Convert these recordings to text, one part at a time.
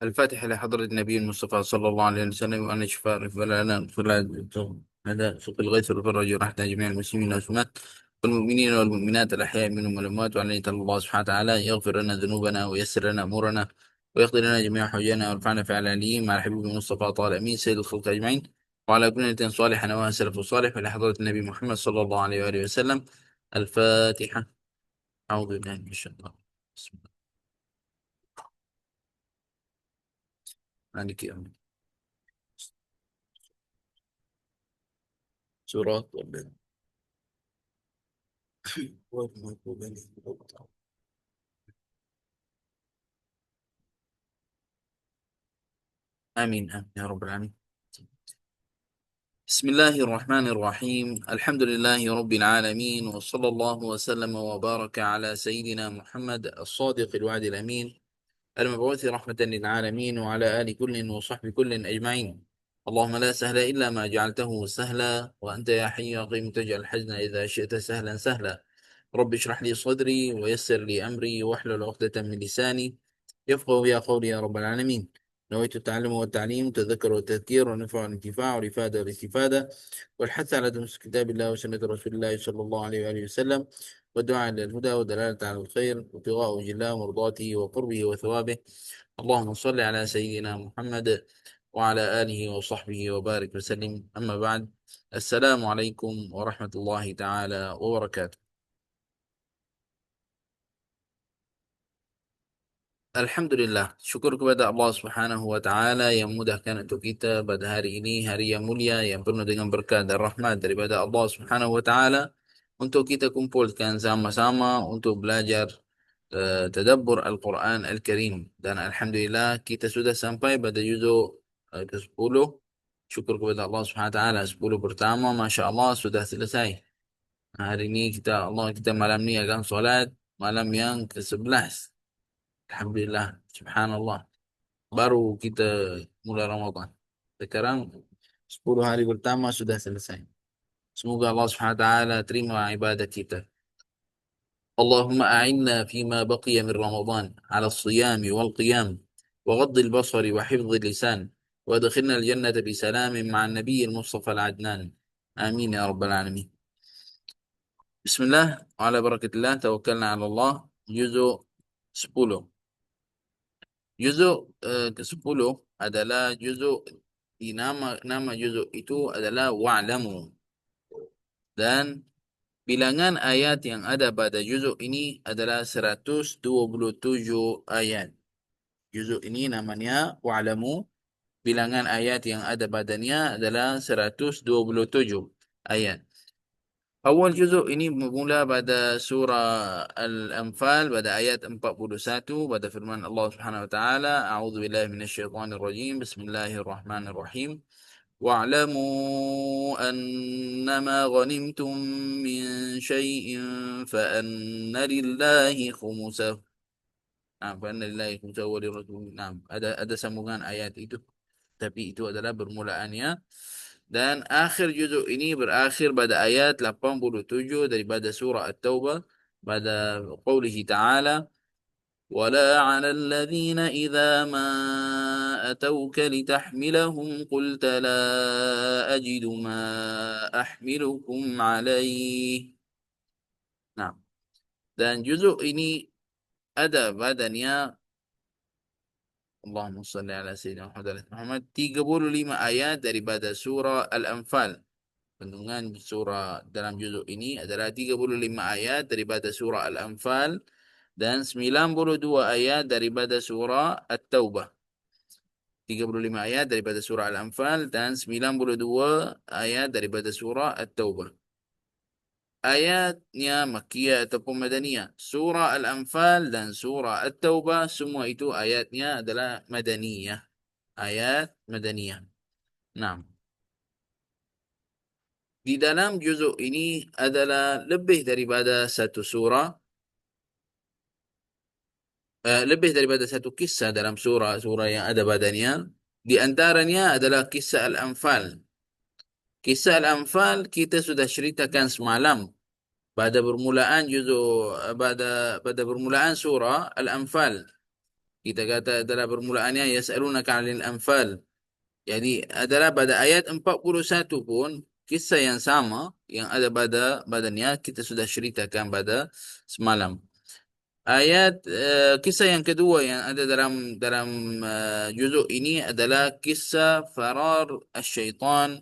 الفاتحة لحضرة النبي المصطفى صلى الله عليه وسلم، وأن يشفى لنا فلا هذا سوق الغيث والفرج ورحمة جميع المسلمين والمسلمات والمؤمنين والمؤمنات الأحياء منهم والأموات، وأن الله سبحانه وتعالى يغفر لنا ذنوبنا ويسر لنا أمورنا ويقضي لنا جميع حوجنا ويرفعنا في العليين مع الحبيب المصطفى طه الأمين سيد الخلق أجمعين، وعلى كل صالحا نواها سلف صالح ولحضرة النبي محمد صلى الله عليه وآله وسلم. الفاتحة. أعوذ بالله من الشيطان. بسم الله. مالك يوم الدين. سورة والمغضوب عليهم ولا الضالين. آمين آمين يا رب العالمين. بسم الله الرحمن الرحيم، الحمد لله رب العالمين، وصلى الله وسلم وبارك على سيدنا محمد الصادق الوعد الأمين المبعوث رحمة للعالمين، وعلى آل كل وصحب كل أجمعين. اللهم لا سهل إلا ما جعلته سهلا، وأنت يا حي يا قيوم تجعل الحزن إذا شئت سهلا سهلا. رب اشرح لي صدري ويسر لي أمري واحلل عقدة من لساني يفقه يا قولي يا رب العالمين. نويت التعلم والتعليم، تذكر والتذكير، والنفع والانتفاع، والإفادة والاستفادة، والحث على دروس كتاب الله وسنة رسول الله صلى الله عليه وآله وسلم، والدعاء إلى الهدى والدلالة على الخير، وابتغاء وجه الله ومرضاته وقربه وثوابه. اللهم صل على سيدنا محمد وعلى آله وصحبه وبارك وسلم. أما بعد، السلام عليكم ورحمة الله تعالى وبركاته. Alhamdulillah, syukur kepada Allah Subhanahu wa taala yang mudahkan untuk kita pada hari ini, hari yang mulia yang penuh dengan berkah dan rahmat daripada Allah Subhanahu wa taala, untuk kita kumpulkan sama-sama untuk belajar tadabbur Al-Quran Al-Karim. Dan alhamdulillah kita sudah sampai pada juzuk ke-10. Syukur kepada Allah Subhanahu wa taala, 10 pertama Masya Allah sudah selesai. Hari ini kita malam ni akan solat malam yang ke-11. Alhamdulillah, subhanallah. Baru kita mulai Ramadan. Sekarang 10 hari pertama sudah selesai. Semoga Allah Subhanahu wa taala terima ibadat kita. Allahumma a'inna fima baqiya min Ramadan ala as-siyam wal qiyam wa ghadd al-basar wa hifdh al-lisan wa adkhilna al-jannata bi salamin ma'an nabiy al-Mustafa al-Adnan. Amin ya rabbal alamin. Bismillah, ala barakatillah, tawakkalna ala Allah. Juzuk 10. Juzuk ke-10 adalah juzuk nama juzuk itu adalah wa'lamu, dan bilangan ayat yang ada pada juzuk ini adalah 127 ayat. Juzuk ini namanya wa'lamu, bilangan ayat yang ada padanya adalah 127 ayat. Awal juzuk ini bermula pada surah Al-Anfal pada ayat 41 pada firman Allah Subhanahu wa taala, a'udzu billahi minasyaitonir rajim, bismillahirrahmanirrahim. Wa'lamu annama ghanimtum min syai'in fa anna lillahi khumusahu. Fa anna lillahi khumusahu wa lirrasul. Ada sambungan ayat itu, tapi itu adalah bermulaannya. Dan akhir juzuk ini berakhir pada ayat 87 daripada surah At-Taubah pada qaulihi ta'ala, ولا على الذين إذا ما أتوك لتحملهم قلت لا أجد ما أحملكم عليه. Nah, dan juzuk ini ada badannya, Allahumma salli ala Sayyidina Muhammad, 35 ayat daripada surah Al-Anfal. Kandungan surah dalam juzuk ini adalah 35 ayat daripada surah Al-Anfal dan 92 ayat daripada surah At-Taubah. 35 ayat daripada surah Al-Anfal dan 92 ayat daripada surah At-Taubah. Ayatnya Makkiyah ataupun Madaniyah. Surah Al-Anfal dan surah At-Taubah semua itu ayatnya adalah Madaniyah. Ayat Madaniyah. Nah, di dalam juzuk ini adalah lebih daripada satu surah, lebih daripada satu kisah dalam surah yang ada badannya. Di antaranya adalah kisah Al-Anfal. Kisah Al-Anfal kita sudah ceritakan semalam pada permulaan surah Al-Anfal. Kita kata adalah permulaannya yas'alunaka 'anil anfal. Jadi adalah pada ayat 41 pun kisah yang sama yang ada pada badannya kita sudah ceritakan pada semalam. Kisah yang kedua yang ada dalam juzuk ini adalah kisah firar syaitan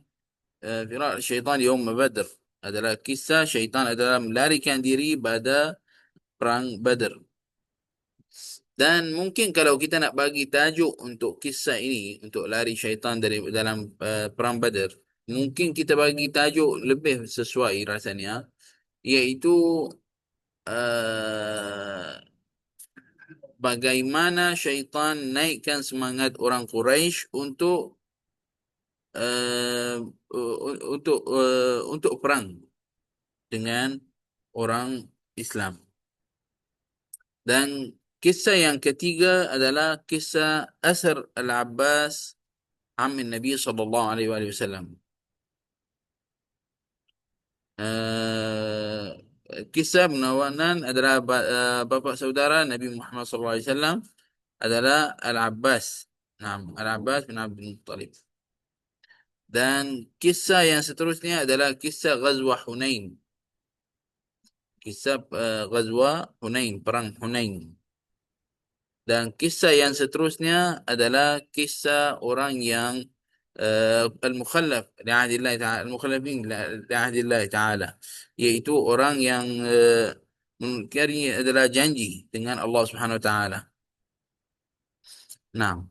Yawm Badr. Adalah kisah syaitan adalah melarikan diri pada perang Badr. Dan mungkin kalau kita nak bagi tajuk untuk kisah ini, untuk lari syaitan dari dalam perang Badr, mungkin kita bagi tajuk lebih sesuai rasanya, iaitu uh, bagaimana syaitan naikkan semangat orang Quraisy uh, untuk perang dengan orang Islam. Dan kisah yang ketiga adalah kisah Asr Al-Abbas Amin Nabi sallallahu alaihi wasallam. Uh, Kisah penawanan adalah bapa saudara Nabi Muhammad sallallahu alaihi wasallam adalah Al-Abbas. Naam, Al-Abbas bin Abdul Muttalib. Dan kisah yang seterusnya adalah kisah Ghazwah Hunain. Kisah Ghazwah Hunain, perang Hunain. Dan kisah yang seterusnya adalah kisah orang yang al-mukhallaf li'ahdillah ta'ala, al-mukhallafin li'ahdillah ta'ala, yaitu orang yang mengingkari adalah janji dengan Allah Subhanahu wa taala. Nah,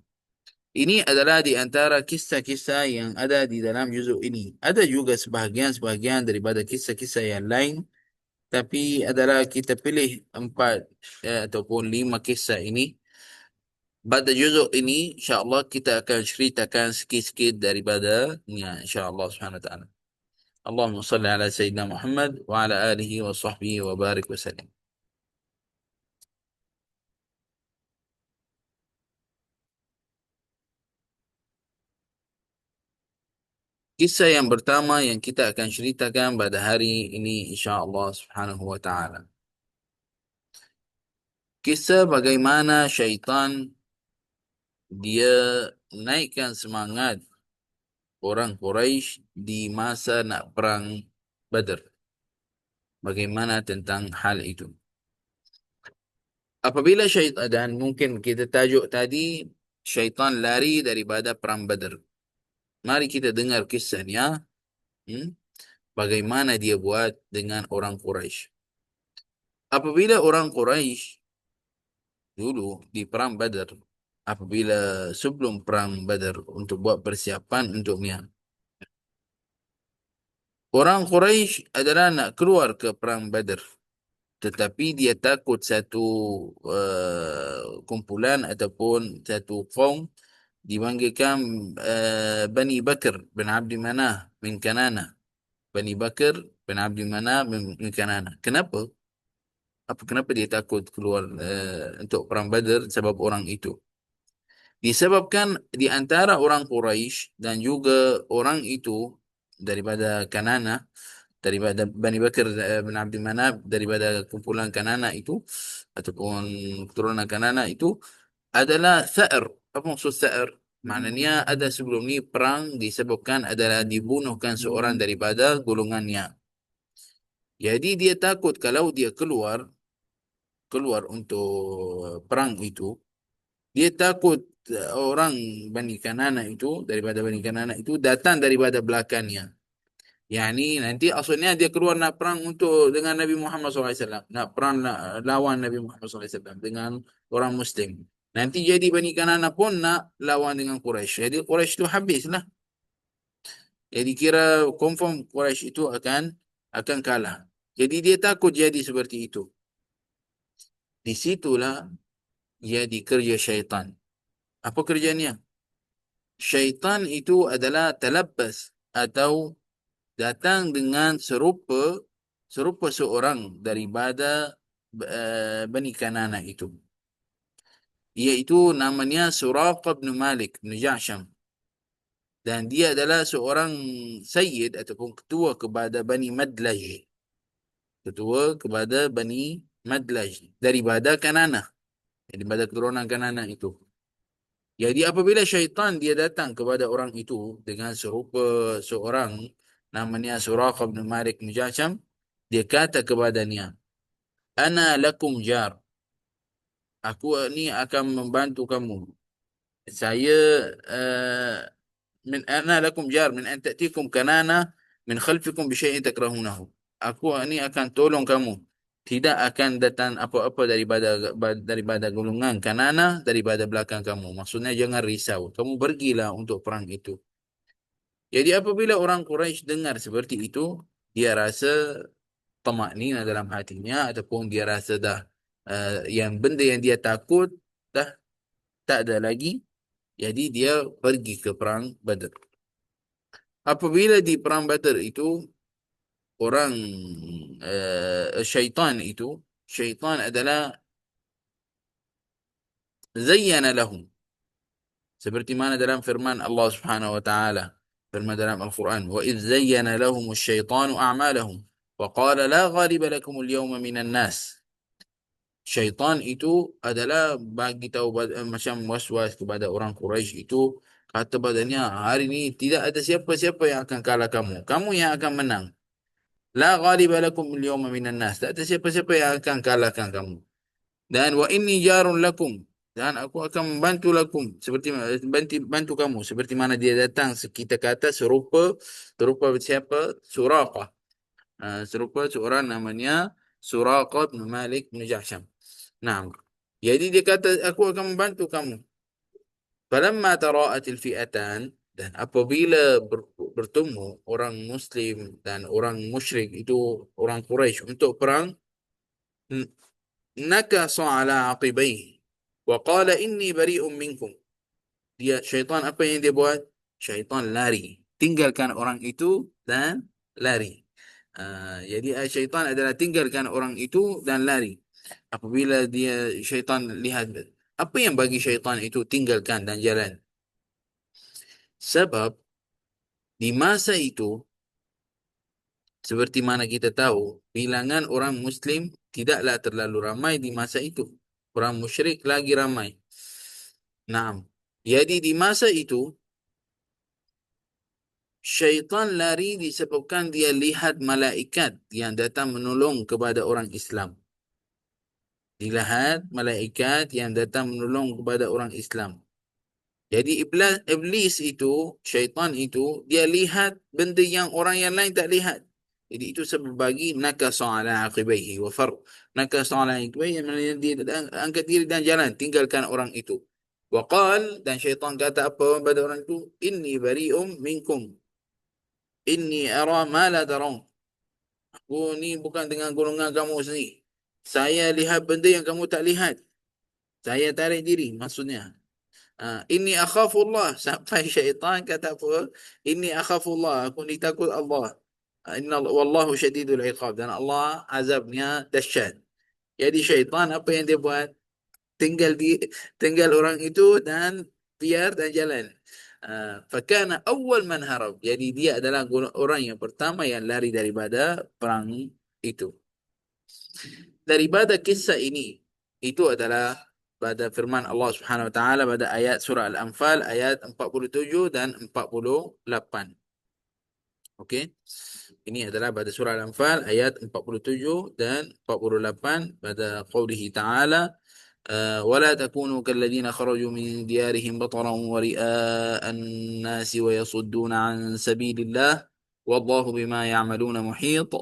ini adalah di antara kisah-kisah yang ada di dalam juzuk ini. Ada juga sebahagian-sebahagian daripada kisah-kisah yang lain, tapi adalah kita pilih 4 ataupun 5 kisah ini. Pada juzuk ini, insyaAllah kita akan ceritakan sikit-sikit daripadanya, insyaAllah subhanahu wa ta'ala. Allahumma salli ala Sayyidina Muhammad wa ala alihi wa sahbihi wa barik wa sallim. Kisah yang pertama yang kita akan ceritakan pada hari ini, insyaAllah subhanahu wa ta'ala. Kisah bagaimana syaitan dia naikkan semangat orang Quraisy di masa nak perang Badr. Bagaimana tentang hal itu? Apabila syaitan, dan mungkin kita tajuk tadi, syaitan lari daripada perang Badr. Mari kita dengar kisahnya. Hmm? Bagaimana dia buat dengan orang Quraisy. Apabila orang Quraisy dulu di perang Badr, apabila sebelum perang Badr untuk buat persiapan untuknya, orang Quraisy adalah nak keluar ke perang Badr, tetapi dia takut satu kumpulan ataupun satu kaum dipanggilkan Bani Bakr bin Abdi Manah bin Kanana. Bani Bakr bin Abdi Manah bin Kanana. Kenapa? Kenapa dia takut keluar untuk perang Badr? Sebab orang itu. Disebabkan di antara orang Quraisy dan juga orang itu daripada Kanana, daripada Bani Bakr bin Abdi Manaf, daripada kumpulan Kanana itu ataupun keturunan Kanana itu adalah Tha'ir. Apa maksud Tha'ir? Maknanya ada sebelum ni perang disebabkan adalah dibunuhkan seorang daripada golongannya. Jadi dia takut kalau dia keluar untuk perang itu, dia takut orang Bani Kanana itu, daripada Bani Kanana itu datang daripada belakangnya. Yani nanti asalnya dia keluar nak perang dengan Nabi Muhammad SAW. Nak perang lawan Nabi Muhammad SAW dengan orang Muslim. Nanti jadi Bani Kanana pun nak lawan dengan Quraisy. Jadi Quraisy itu habislah. Jadi kira confirm Quraisy itu akan kalah. Jadi dia takut jadi seperti itu. Di situlah jadi kerja syaitan. Apa kerjanya? Syaitan itu adalah talabbas atau datang dengan serupa seorang daripada Bani Kanana itu. Iaitu namanya Suraqah bin Malik bin Ja'sham. Dan dia adalah seorang sayyid ataupun ketua kepada Bani Madlaj. Ketua kepada Bani Madlaj daripada Kanana. daripada keturunan Kanana itu. Jadi apabila syaitan dia datang kepada orang itu dengan serupa seorang namanya Suraqah bin Malik bin Jasham, dia kata kepadanya, "Ana lakum jar." Aku ni akan membantu kamu. Saya uh, min ana lakum jar min an ta'tikum kanana min khalfikum bi syai'in takrahunahu. Aku ni akan tolong kamu. Tidak akan datang apa-apa daripada golongan kanana daripada belakang kamu. Maksudnya jangan risau. Kamu pergilah untuk perang itu. Jadi apabila orang Quraisy dengar seperti itu, dia rasa tamak ni dalam hatinya ataupun dia rasa dah yang benda yang dia takut dah tak ada lagi. Jadi dia pergi ke perang Badr. Apabila di perang Badr itu orang syaitan adalah zayyana lahum, seperti mana dalam firman Allah Subhanahu wa taala, firman dalam Al-Quran, wa idz zayyana lahum asy-syaitanu a'malahum wa qala la ghaliba lakum al-yawma minan nas. Syaitan itu adalah bagi tahu macam waswas kepada orang Quraisy itu, kata badannya, hari ini tidak ada siapa-siapa yang akan kalah kamu. Kamu yang akan menang. La ghaliba lakum al-yawma minan nas. Tak ada siapa-siapa yang akan kalahkan kamu. Dan wa inni jarun lakum. Dan aku akan membantu lakum seperti bantu kamu seperti mana dia datang kita kata serupa siapa? Suraqah. Serupa seorang namanya Suraqah bin Malik bin Jahsham. Nah, jadi dia kata aku akan membantu kamu. Falamma tara'atil fi'atan, dan apabila bertemu orang Muslim dan orang musyrik itu orang Quraisy untuk perang, nakasa ala aqibaihi wa qala inni bari'un minkum. Dia syaitan apa yang dia buat? Syaitan lari, tinggalkan orang itu dan lari. Jadi syaitan adalah tinggalkan orang itu dan lari. Apabila dia syaitan lihat apa yang bagi syaitan itu tinggalkan dan jalan. Sebab di masa itu seperti mana kita tahu bilangan orang Muslim tidaklah terlalu ramai di masa itu. Orang musyrik lagi ramai. Naam. Jadi di masa itu syaitan lari disebabkan dia lihat malaikat yang datang menolong kepada orang Islam. Dilihat malaikat yang datang menolong kepada orang Islam. Jadi iblis itu, syaitan itu, dia lihat benda yang orang yang lain tak lihat. Jadi itu sebab bagi nakasa ala aqibaihi wa far. Nakasa ala aqibaihi, yang mana dia angkat diri dan jalan, tinggalkan orang itu. Wa qal, dan syaitan kata apa pada orang itu? Inni bari'um minkum. Inni ara ma la tarun. Aku ni bukan dengan golongan kamu sendiri. Saya lihat benda yang kamu tak lihat. Saya tarik diri maksudnya. Ini akhafullah, sampai syaitan kata apa? Ini akhafullah, aku ni takut Allah. Inna wallahu syadidul iqab, dan Allah azabnya dahsyat. Jadi syaitan apa yang dia buat? Tinggal di tinggal orang itu dan biar dan jalan. Fakana awal man harab. Jadi dia adalah orang yang pertama yang lari daripada perang itu. Daripada kisah ini, itu adalah pada firman Allah Subhanahu wa taala pada ayat surah Al-Anfal ayat 47 dan 48. Okey. Ini adalah pada surah Al-Anfal ayat 47 dan 48 pada qaulihi ta'ala ولا تكونوا كالذين خرجوا من ديارهم بطرا ورئاء الناس ويصدون عن سبيل الله والله بما يعملون محيط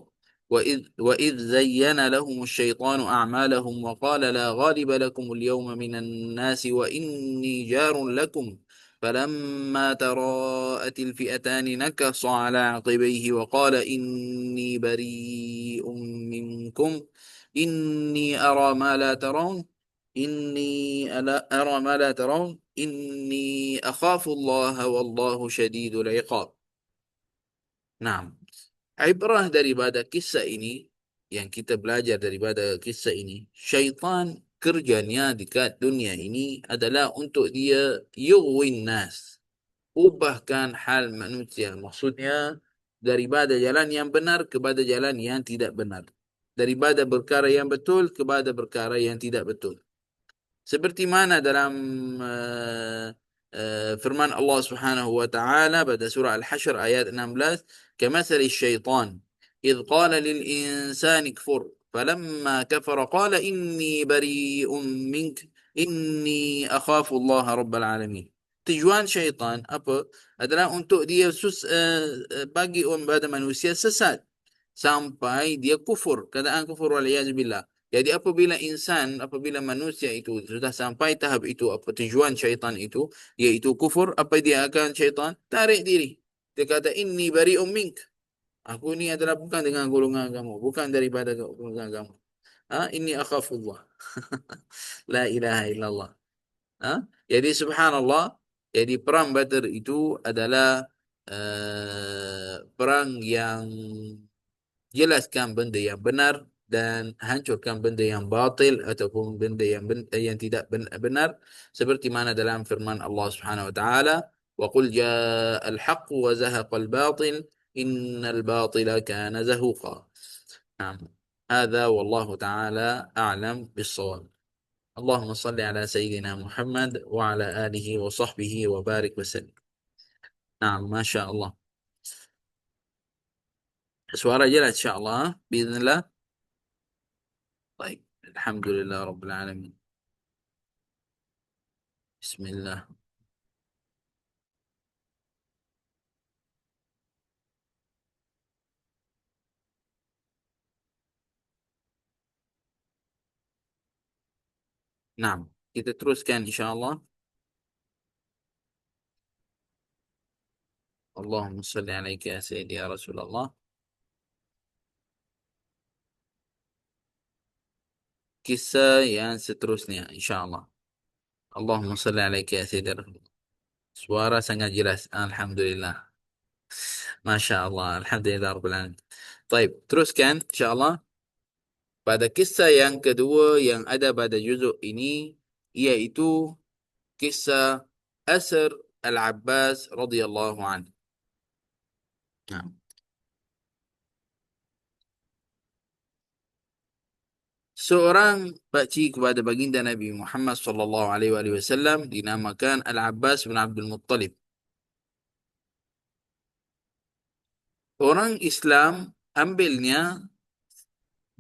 وإذ زين لهم الشيطان أعمالهم وقال لا غالب لكم اليوم من الناس وإني جار لكم فلما تراءت الفئتان نكص على عقبيه وقال إني بريء منكم إني أرى ما لا ترون إني أرى ما لا ترون إني أخاف الله والله شديد العقاب. Nah, ibrah daripada kisah ini, yang kita belajar daripada kisah ini, syaitan kerjanya dekat dunia ini adalah untuk dia yughwin nas, ubahkan hal manusia. Maksudnya daripada jalan yang benar kepada jalan yang tidak benar. Daripada perkara yang betul kepada perkara yang tidak betul. Seperti mana dalam firman Allah Subhanahu wa taala pada surah Al-Hasyr ayat 16, "Kamathali syaitan idh qala lil insani kfur falamma kafara qala inni bari'un mink inni akhafu Allah rabbal alamin." Tujuan syaitan apa? Adalah untuk dia bagi orang pada manusia sesat sampai dia kufur, keadaan kufur waliyazubillah. Jadi apabila manusia itu sudah sampai tahap itu, apa tujuan syaitan itu, iaitu kufur, apa dia akan syaitan? Tarik diri. Dia kata, inni bari'um mink. Aku ni adalah bukan dengan golongan kamu, bukan daripada golongan kamu. Inni akhafullah. La ilaha illallah. Jadi subhanallah, jadi perang Badar itu adalah perang yang jelaskan benda yang benar dan hancurkan benda yang batil ataupun benda yang tidak benar, seperti mana dalam firman Allah Subhanahu wa taala, wa qul ja'al haqq wa zahaqal batil innal batila kana zahuqa. Naam. Hadza wallahu taala a'lam bis-shawab. Allahumma salli ala sayyidina Muhammad wa ala alihi wa sahbihi wa barik wa sallim. Naam, masya Allah. Suara jelas insyaallah باذنillah. طيب الحمد لله رب العالمين. بسم الله. Naam, kita teruskan insyaallah. Allahumma salli alaika ya sayyidi ya Rasulullah. Kisah yang seterusnya insyaallah. Allahumma salli alaika ya sayyidi ya Rasulullah. Suara sangat jelas. Alhamdulillah. Masya Allah. Alhamdulillah Rabbil Alamin. Baik, teruskan insyaallah. Pada kisah yang kedua yang ada pada juzuk ini, iaitu kisah Asr Al-Abbas radhiyallahu anhu. Nah, seorang pakcik kepada baginda Nabi Muhammad sallallahu alaihi wasallam dinamakan Al-Abbas bin Abdul Muttalib. Orang Islam ambilnya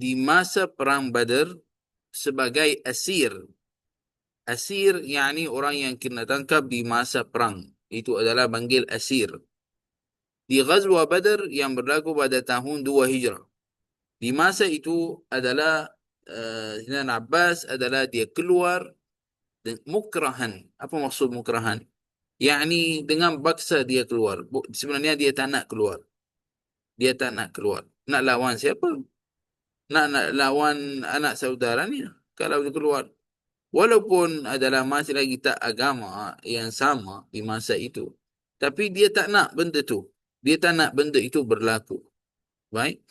di masa perang Badar sebagai asir. Asir yakni orang yang kena tangkap di masa perang. Itu adalah panggil asir. Di Ghazwa Badar yang berlaku pada tahun 2 Hijrah. Di masa itu adalah Sayyidina Abbas adalah dia keluar mukrahan. Apa maksud mukrahan? Yakni dengan paksa dia keluar. Sebenarnya dia tak nak keluar. Dia tak nak keluar. Nak lawan siapa? Nak lawan anak saudaranya kalau dia keluar. Walaupun adalah masih lagi tak agama yang sama di masa itu. Tapi dia tak nak benda tu. Dia tak nak benda itu berlaku. Baik.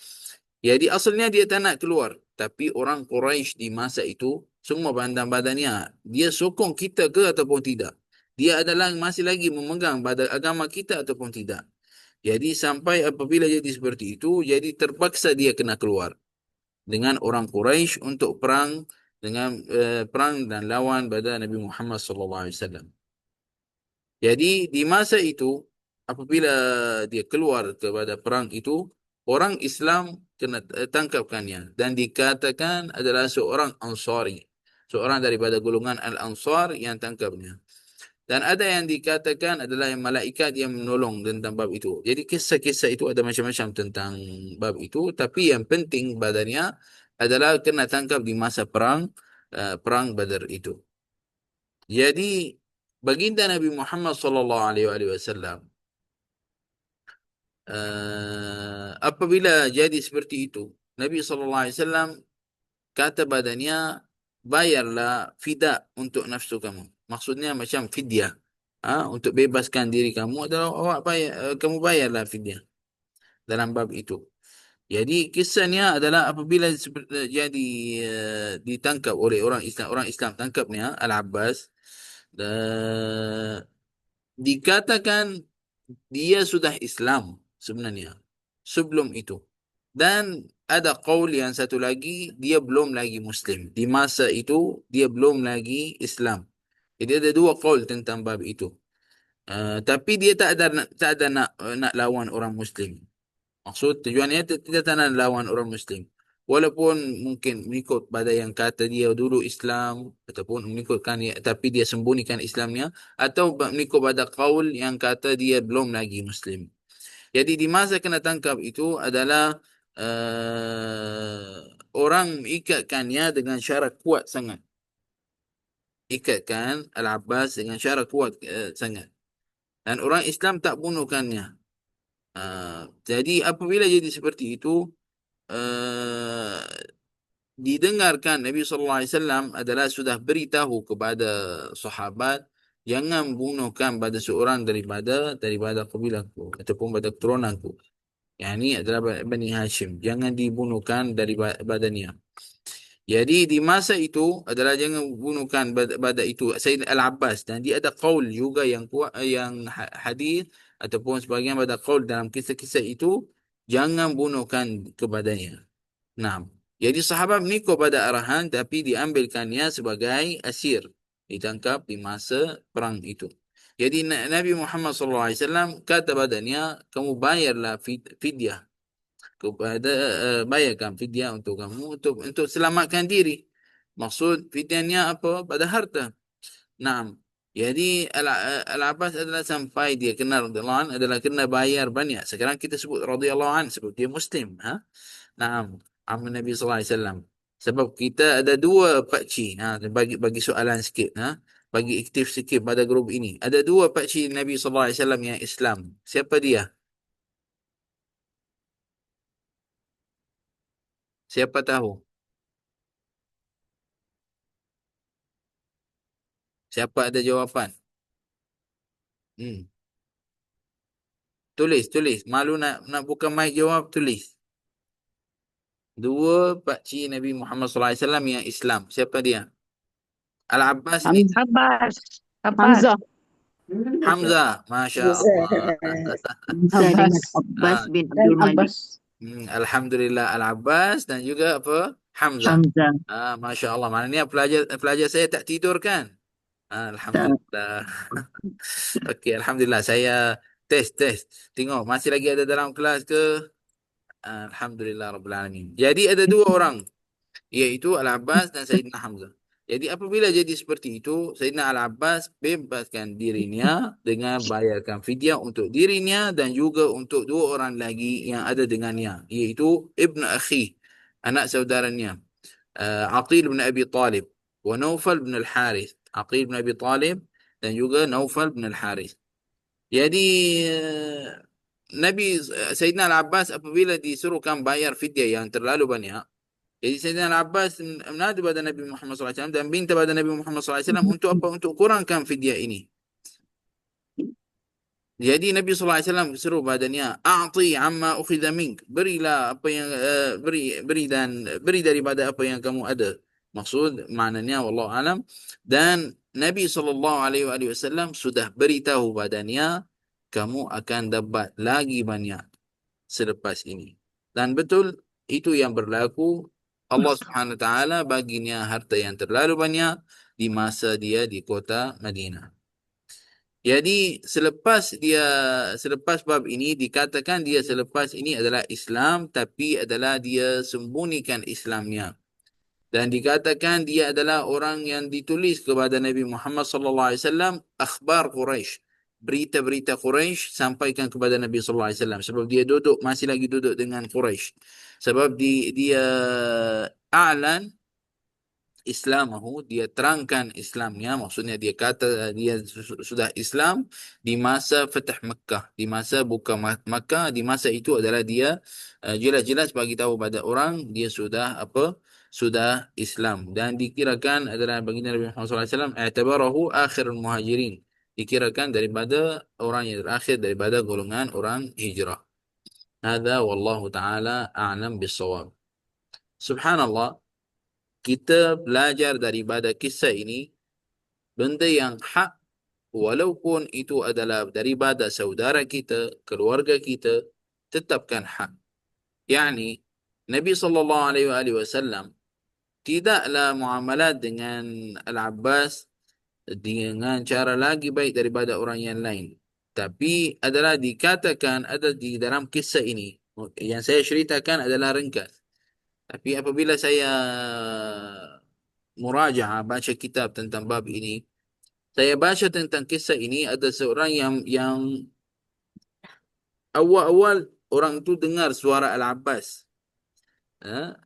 Jadi asalnya dia tak nak keluar. Tapi orang Quraisy di masa itu, semua badan-badannya, dia sokong kita ke ataupun tidak. Dia adalah masih lagi memegang pada agama kita ataupun tidak. Jadi sampai apabila jadi seperti itu, jadi terpaksa dia kena keluar dengan orang Quraisy untuk perang dan lawan pada Nabi Muhammad sallallahu alaihi wasallam. Jadi di masa itu apabila dia keluar kepada perang itu, orang Islam kena tangkapkannya dan dikatakan adalah seorang Ansari, seorang daripada golongan Al-Ansar yang tangkapnya. Dan ada yang dikatakan adalah yang malaikat yang menolong tentang bab itu. Jadi kisah-kisah itu ada macam-macam tentang bab itu. Tapi yang penting badannya adalah kena tangkap di masa perang Badar itu. Jadi baginda Nabi Muhammad sallallahu alaihi wasallam apabila jadi seperti itu, Nabi sallallahu alaihi wasallam kata badannya, bayarlah fida untuk nafsu kamu. Maksudnya macam fidyah. Untuk bebaskan diri kamu adalah kamu bayarlah fidyah dalam bab itu. Jadi kisahnya adalah apabila jadi ditangkap oleh orang Islam tangkapnya Al-Abbas, dikatakan dia sudah Islam sebenarnya sebelum itu. Dan ada qaul yang satu lagi, dia belum lagi Muslim. Di masa itu, dia belum lagi Islam. Jadi ada dua qaul tentang bab itu. Tapi dia tak ada nak lawan orang Muslim. Maksud tujuannya tidak nak lawan orang Muslim. Walaupun mungkin mengikut pada yang kata dia dulu Islam, ataupun mengikutkan tapi dia sembunyikan Islamnya, atau mengikut pada qaul yang kata dia belum lagi Muslim. Jadi di masa kena tangkap itu adalah orang ikatkannya dengan syarat kuat sangat. Ikatkan Al-Abbas dengan syarat kuat sangat. Dan orang Islam tak bunuhkannya. Jadi apabila jadi seperti itu, uh, didengarkan Nabi SAW adalah sudah beritahu kepada sahabat, jangan bunuhkan pada seorang daripada kabilahku ataupun pada keturunanku. Yang ini adalah Bani Hashim. Jangan dibunuhkan dari badannya. Jadi di masa itu adalah jangan bunuhkan pada itu Sayyid Al-Abbas, dan dia ada qaul juga yang kuat, yang hadis ataupun sebagian pada qaul dalam kisah-kisah itu, jangan bunuhkan kepadanya. Nah, jadi sahabat mengikut pada arahan tapi diambilkannya sebagai asir, ditangkap di masa perang itu. Jadi Nabi Muhammad SAW kata badannya, kamu bayarlah fidyah kepada bayarkan fidyah untuk kamu untuk selamatkan diri. Maksud fidyahnya apa? Pada harta. Naam. Jadi Al-Abbas adalah sampai dia kenal radhiyallahu an adalah kena bayar banyak. Sekarang kita sebut radhiyallahu an sebab dia Muslim. Naam. Amin Nabi sallallahu alaihi wasallam. Sebab kita ada dua pakcik. Bagi soalan sikit. Bagi aktif sikit pada grup ini. Ada dua pakcik Nabi sallallahu alaihi wasallam yang Islam. Siapa dia? Siapa tahu? Siapa ada jawapan? Hmm. Tulis. Malu nak buka mic jawab, tulis. Dua pakcik Nabi Muhammad SAW yang Islam. Siapa dia? Al-Abbas ini Abbas. Abbas. Hamzah. Hamzah. Masya Allah. Hamzah dengan Abbas Abbas bin dan Abdul Malik. Abbas. Alhamdulillah Al-Abbas dan juga apa? Hamzah. Hamzah. Masya Allah. Maknanya pelajar pelajar saya tak tidur kan? Tak. Alhamdulillah. Okey, Alhamdulillah. Saya tes. Tengok masih lagi ada dalam kelas ke? Alhamdulillah Rabbil Alamin. Jadi ada dua orang, iaitu Al-Abbas dan Sayyidina Hamzah. Jadi apabila jadi seperti itu, Sayyidina Al-Abbas bebaskan dirinya dengan bayarkan fidyah untuk dirinya dan juga untuk dua orang lagi yang ada dengannya, iaitu Ibn Akhi, anak saudaranya, Aqil bin Abi Talib, wa Naufal bin Al-Harith. Aqil bin Abi Talib dan juga Naufal bin Al-Harith. Jadi Nabi Sayyidina Al-Abbas apabila disuruhkan bayar fidyah yang terlalu banyak, jadi Sayyidina Al-Abbas mengadu pada Nabi Muhammad SAW dan minta pada Nabi Muhammad SAW untuk apa? Untuk kurangkan fidyah ini. Jadi Nabi SAW suruh badannya, a'ti amma ukhidha mink, berilah apa yang beri daripada apa yang kamu ada. Maksud maknanya wallahu alam. Dan Nabi SAW sudah beritahu badannya, kamu akan dapat lagi banyak selepas ini. Dan betul itu yang berlaku. Allah Subhanahu wa taala baginya harta yang terlalu banyak di masa dia di kota Madinah. Jadi selepas bab ini dikatakan dia selepas ini adalah Islam tapi adalah dia sembunyikan Islamnya. Dan dikatakan dia adalah orang yang ditulis kepada Nabi Muhammad sallallahu alaihi wasallam akhbar Quraisy. Berita-berita Quraisy sampaikan kepada Nabi sallallahu alaihi wasallam sebab dia masih lagi duduk dengan Quraisy. Sebab dia a'lan Islamahu, dia terangkan Islamnya, maksudnya dia kata dia sudah Islam di masa Fatah Makkah, di masa buka Makkah, di masa itu adalah dia jelas-jelas bagi tahu pada orang dia sudah apa? Sudah Islam, dan dikirakan adalah baginda Nabi Muhammad SAW i'tabarahu akhirul muhajirin, dikirakan daripada orang yang terakhir daripada golongan orang hijrah. Hadza wallahu taala a'lam bis-shawab. Subhanallah, kita belajar daripada kisah ini benda yang hak, walaupun itu adalah daripada saudara kita, keluarga kita, tetapkan hak. Yani Nabi SAW tidaklah muamalat dengan Al-Abbas dengan cara lagi baik daripada orang yang lain. Tapi adalah dikatakan ada di dalam kisah ini. Yang saya ceritakan adalah ringkas. Tapi apabila saya murajaah baca kitab tentang bab ini, saya baca tentang kisah ini ada seorang yang awal-awal orang itu dengar suara Al-Abbas.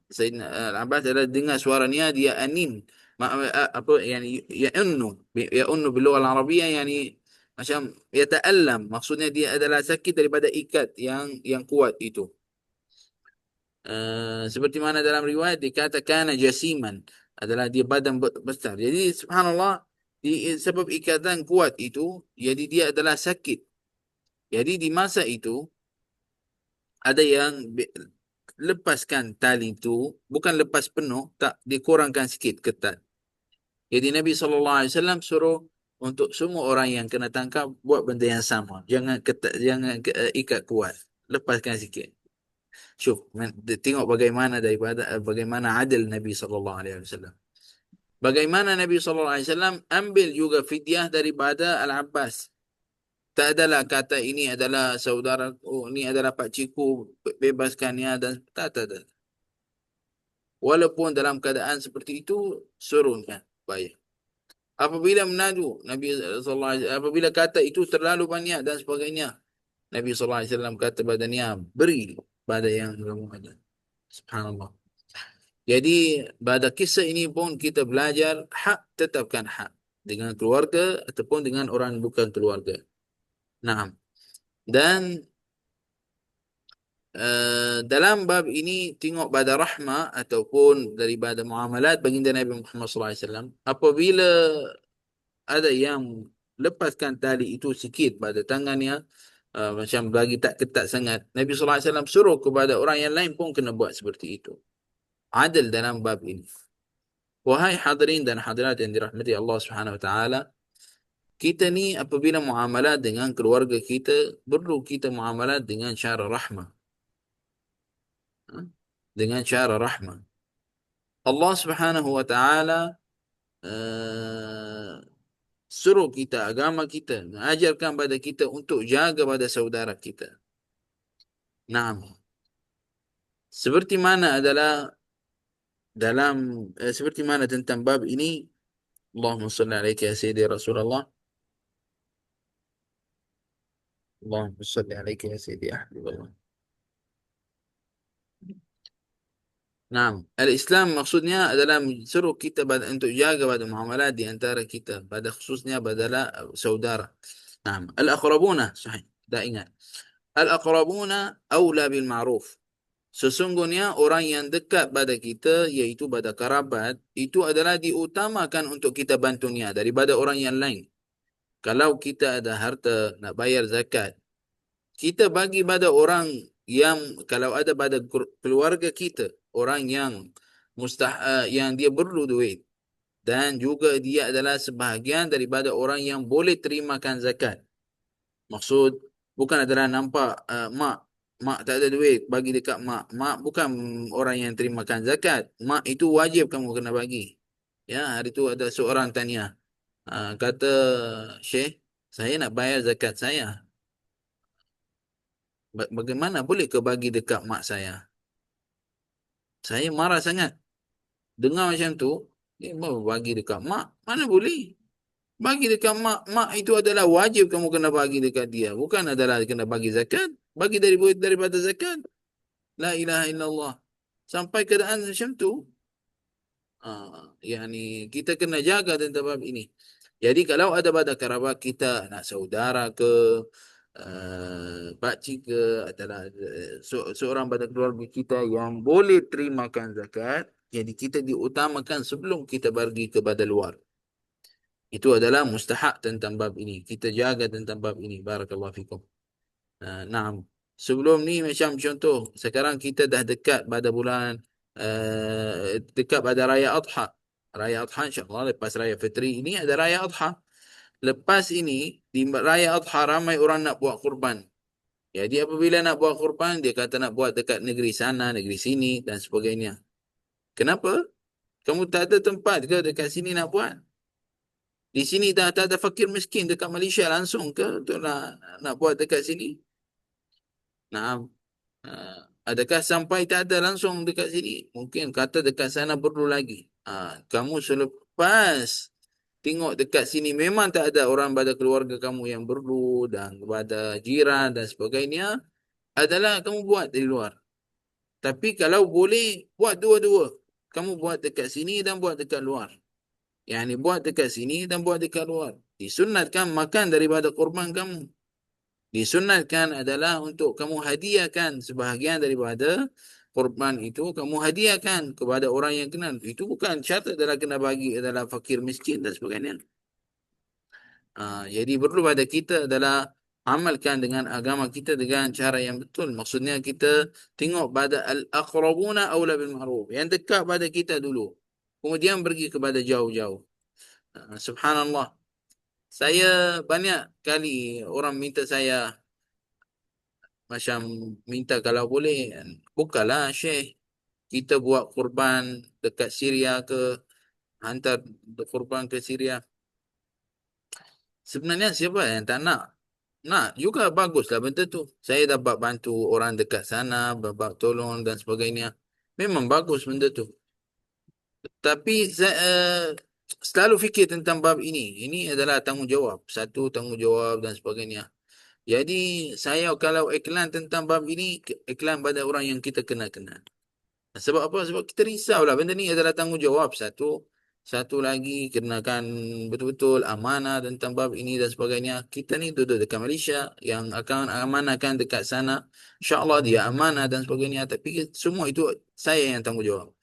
Sayyidina Al-Abbas adalah dengar suaranya dia anin. Apa yani ya unnu bil lugha al-arabiyyah yani macam yata'allam, maksudnya dia adalah sakit daripada ikat yang kuat itu. Seperti mana dalam riwayat dikatakan jasiman, adalah dia badan besar. Jadi subhanallah, sebab ikatan kuat itu jadi dia adalah sakit. Jadi di masa itu ada yang lepaskan tali itu, bukan lepas penuh, tak dikurangkan sikit ketat. Jadi Nabi SAW suruh untuk semua orang yang kena tangkap buat benda yang sama. Jangan ketat, jangan ikat kuat. Lepaskan sikit. Syuf, tengok bagaimana adil Nabi SAW. Bagaimana Nabi SAW ambil juga fidyah daripada Al-Abbas. Tak adalah kata ini adalah saudara, oh, ini adalah pakcikku, bebaskannya dan tak. Walaupun dalam keadaan seperti itu, suruhkan bayar. Apabila menadu Nabi SAW, apabila kata itu terlalu banyak dan sebagainya, Nabi SAW kata badannya, beri pada yang kamu ada. Subhanallah. Jadi pada kisah ini pun kita belajar hak, tetapkan hak dengan keluarga ataupun dengan orang bukan keluarga. Nah, dan dalam bab ini tengok pada rahmah ataupun daripada muamalat baginda Nabi Muhammad SAW. Apabila ada yang lepaskan tali itu sikit pada tangannya, macam bagi tak ketat sangat, Nabi SAW suruh kepada orang yang lain pun kena buat seperti itu. Adil dalam bab ini. Wahai hadirin dan hadirat yang dirahmati Allah Subhanahu Wa Taala, kita ni apabila muamalat dengan keluarga kita, perlu kita muamalat dengan cara rahmah. Dengan cara rahmah. Allah Subhanahu Wa Taala suruh kita, agama kita mengajarkan pada kita untuk jaga pada saudara kita. Naam. Seperti mana adalah dalam seperti mana tentang bab ini, Allahumma salli alaika ya sayyidi Rasulullah. Allahumma salli alaika ya sayyidi Habibullah. Naam, al-Islam maksudnya adalah suruh kita untuk jaga pada muamalat di antara kita, pada khususnya pada saudara. Naam, al-aqrabuna, sahih. Dah ingat. Al-aqrabuna aula bil ma'ruf. Sesungguhnya orang yang dekat pada kita, iaitu pada kerabat, itu adalah diutamakan untuk kita bantunya daripada orang yang lain. Kalau kita ada harta nak bayar zakat, kita bagi pada orang yang, kalau ada pada keluarga kita, orang yang yang dia perlu duit, dan juga dia adalah sebahagian daripada orang yang boleh terimakan zakat. Maksud bukan adalah nampak mak tak ada duit, bagi dekat mak. Mak bukan orang yang terimakan zakat. Mak itu wajib kamu kena bagi. Ya, hari itu ada seorang tanya, kata, Syekh, saya nak bayar zakat saya. Bagaimana boleh ke bagi dekat mak saya? Saya marah sangat. Dengar macam tu, mau bagi dekat mak, mana boleh? Bagi dekat mak, mak itu adalah wajib kamu kena bagi dekat dia. Bukan adalah kena bagi zakat. Bagi daripada zakat. La ilaha illallah. Sampai keadaan macam tu, yani kita kena jaga tentang bab ini. Jadi kalau ada pada kerabat kita, anak saudara ke, pakcik ke, adalah seorang pada keluarga kita yang boleh terimakan zakat, jadi kita diutamakan sebelum kita bagi kepada luar. Itu adalah mustahak tentang bab ini. Kita jaga tentang bab ini. Barakallahu fikum. Naam. Sebelum ni macam contoh, sekarang kita dah dekat pada bulan, dekat pada Raya Adha. Raya Adha insyaAllah, lepas Raya Fitri ini ada Raya Adha. Lepas ini, di Raya Adha ramai orang nak buat kurban. Jadi apabila nak buat kurban, dia kata nak buat dekat negeri sana, negeri sini dan sebagainya. Kenapa? Kamu tak ada tempat ke dekat sini nak buat? Di sini tak ada fakir miskin dekat Malaysia langsung ke untuk nak buat dekat sini? Nah, adakah sampai tak ada langsung dekat sini? Mungkin kata dekat sana perlu lagi. Kamu selepas tengok dekat sini memang tak ada orang pada keluarga kamu yang perlu dan kepada jiran dan sebagainya, adalah kamu buat dari luar. Tapi kalau boleh, buat dua-dua. Kamu buat dekat sini dan buat dekat luar. Yang ni buat dekat sini dan buat dekat luar. Disunatkan makan daripada kurban kamu. Disunatkan adalah untuk kamu hadiahkan sebahagian daripada kurban itu, kamu hadiahkan kepada orang yang kenal. Itu bukan syarat adalah kena bagi adalah fakir miskin dan sebagainya. Jadi perlu pada kita adalah amalkan dengan agama kita dengan cara yang betul. Maksudnya kita tengok pada al-aqrabuna aula bil ma'ruf. Yang dekat pada kita dulu. Kemudian pergi kepada jauh-jauh. Subhanallah. Saya banyak kali orang minta saya macam minta kalau boleh bukalah Syekh, kita buat kurban dekat Syria ke, hantar kurban ke Syria. Sebenarnya siapa yang tak nak? Nak juga baguslah benda tu. Saya dapat bantu orang dekat sana, dapat tolong dan sebagainya. Memang bagus benda tu. Tapi saya selalu fikir tentang bab ini. Ini adalah tanggungjawab. Satu tanggungjawab dan sebagainya. Jadi saya kalau iklan tentang bab ini, iklan pada orang yang kita kenal-kenal. Sebab apa? Sebab kita risaulah. Benda ni adalah tanggungjawab. Satu. Satu lagi, kenakan betul-betul amanah tentang bab ini dan sebagainya. Kita ni duduk dekat Malaysia yang akan amanahkan dekat sana. InsyaAllah dia amanah dan sebagainya. Tapi semua itu saya yang tanggungjawab.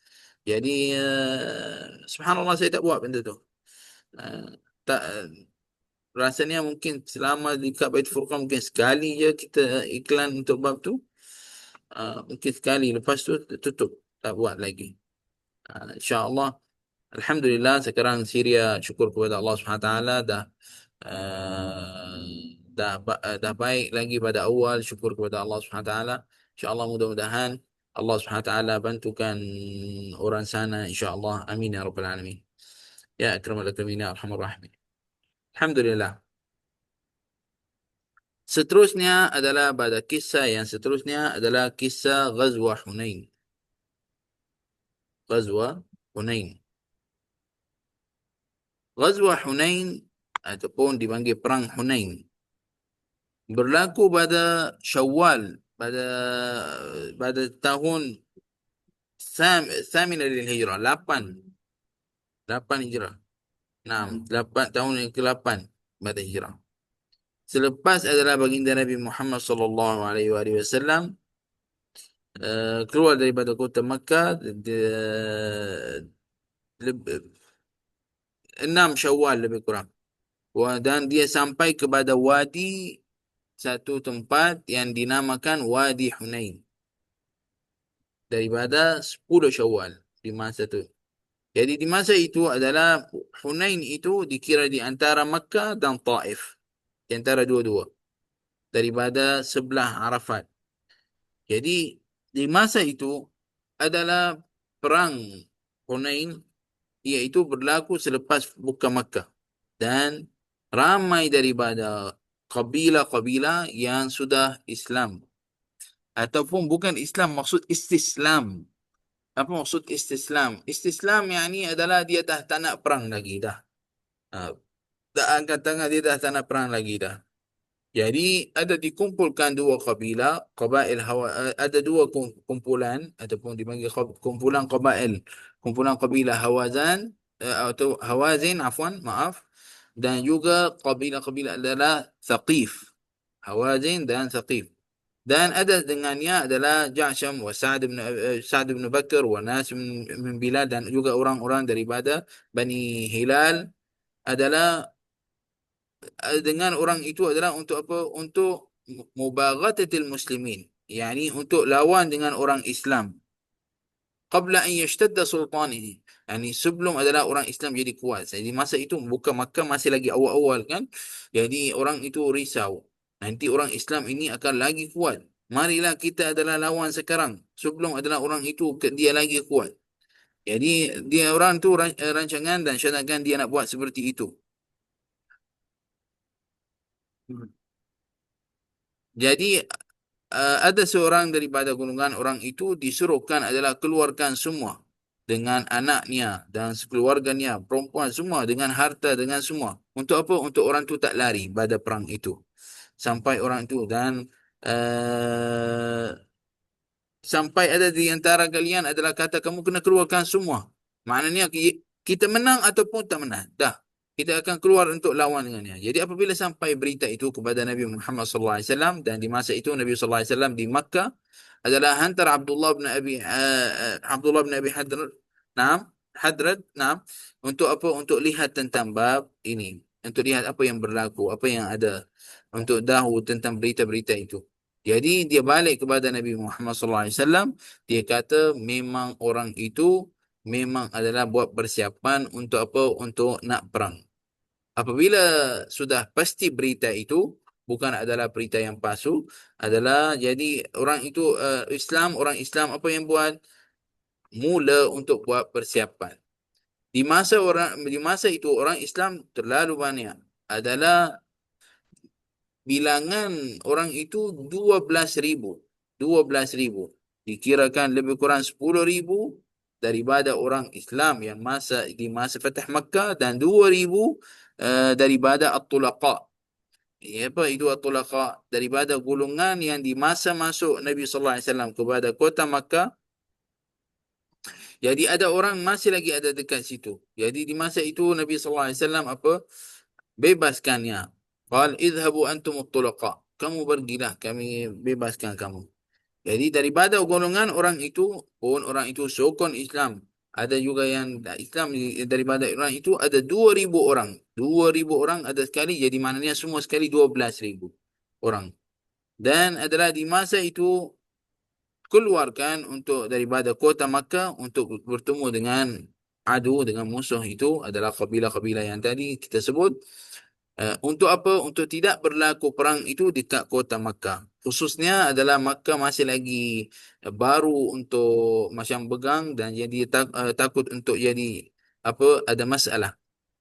Jadi, subhanallah saya tak buat benda tu. Uh, tak, rasanya mungkin selama dekat Baitul Furqan mungkin sekali je kita iklan untuk bab tu. Mungkin sekali. Lepas tu tutup. Tak buat lagi. InsyaAllah. Alhamdulillah sekarang Syria syukur kepada Allah Subhanahu Wa Taala uh, dah baik lagi pada awal, syukur kepada Allah Subhanahu Wa Taala. InsyaAllah mudah-mudahan Allah Subhanahu Wa Taala bantukan orang sana insyaAllah. Amin ya rabbal alamin. Ya akramal akramin ya arhamar rahimin. Alhamdulillah. Seterusnya adalah pada kisah yang seterusnya adalah kisah Ghazwa Hunain. Ghazwa Hunain. Ghazwa Hunain ataupun dipanggil perang Hunain berlaku pada Syawal pada tahun Thamin lil Hijrah 8 Hijrah. 8 tahun yang ke-8 pada Hijrah. Selepas adalah baginda Nabi Muhammad sallallahu alaihi wasallam keluar daripada kota Makkah 6 Syawal lebih kurang. Dan dia sampai kepada satu tempat yang dinamakan Wadi Hunain daripada 10 Syawal di masa itu. Jadi di masa itu adalah Hunain itu dikira di antara Makkah dan Taif. Di antara dua-dua. Daripada sebelah Arafat. Jadi di masa itu adalah perang Hunain iaitu berlaku selepas buka Makkah. Dan ramai daripada kabilah-kabilah yang sudah Islam. Ataupun bukan Islam, maksud istislam. Apa maksud istislam? Istislam yang ni adalah dia dah tak nak perang lagi dah. Ha, dah angkat tangan dia dah tak nak perang lagi dah. Jadi ada dikumpulkan dua kabilah, ada dua kumpulan ataupun dipanggil kumpulan qabail. Kumpulan kabilah Hawazan atau Hawazin afwan, maaf. Dan juga kabilah-kabilah adalah Thaqif. Hawazin dan Thaqif. Dan ada dengannya adalah Ja'sham wa Sa'd bin Bakar wa Nas min Bilal dan juga orang-orang daripada Bani Hilal adalah dengan orang itu adalah untuk apa? Untuk mubaghatatil muslimin. Yani untuk lawan dengan orang Islam. Qabla an yashtadda sultanihi. Yani sebelum adalah orang Islam jadi kuat. Jadi masa itu bukan Makkah masih lagi awal-awal kan. Jadi orang itu risau. Nanti orang Islam ini akan lagi kuat. Marilah kita adalah lawan sekarang. Sebelum adalah orang itu dia lagi kuat. Jadi dia orang tu rancangan dan syarakan dia nak buat seperti itu. Hmm. Jadi ada seorang daripada golongan orang itu disuruhkan adalah keluarkan semua dengan anaknya dan sekeluarganya, perempuan semua dengan harta dengan semua. Untuk apa? Untuk orang tu tak lari pada perang itu. Sampai orang itu dan uh, sampai ada di antara kalian adalah kata kamu kena keluarkan semua. Maknanya kita menang ataupun tak menang. Dah. Kita akan keluar untuk lawan dengannya. Jadi apabila sampai berita itu kepada Nabi Muhammad SAW dan di masa itu Nabi SAW di Makkah adalah hantar Abdullah bin Abi Hadr, Naam, Hadrat, Naam, untuk apa? Untuk lihat tentang bab ini, untuk lihat apa yang berlaku, apa yang ada, untuk tahu tentang berita-berita itu. Jadi dia balik kepada Nabi Muhammad SAW. Dia kata memang orang itu memang adalah buat persiapan untuk apa? Untuk nak perang. Apabila sudah pasti berita itu bukan adalah berita yang palsu, adalah jadi orang itu orang Islam apa yang buat? Mula untuk buat persiapan. Di masa itu orang Islam terlalu banyak. Adalah bilangan orang itu 12,000. 12,000. Dikirakan lebih kurang 10,000 daripada orang Islam yang di masa Fatah Makkah dan 2,000 daripada At-Tulaqa. Apa itu At-Tulaqa? Daripada golongan yang di masa masuk Nabi sallallahu alaihi wasallam kepada kota Makkah. Jadi ada orang masih lagi ada dekat situ. Jadi di masa itu Nabi sallallahu alaihi wasallam apa? Bebaskannya. Qal idhabu antum at-tulaqa. Kamu pergilah, kami bebaskan kamu. Jadi daripada golongan orang itu pun orang itu sokong Islam. Ada juga yang Islam daripada orang itu ada 2,000 orang. 2,000 orang ada sekali, jadi maknanya semua sekali 12,000 orang. Dan adalah di masa itu keluarkan untuk daripada kota Makkah untuk bertemu dengan dengan musuh itu adalah kabilah-kabilah yang tadi kita sebut. Untuk apa? Untuk tidak berlaku perang itu dekat kota Makkah. Khususnya adalah Makkah masih lagi baru untuk macam pegang dan jadi takut untuk jadi apa? Ada masalah.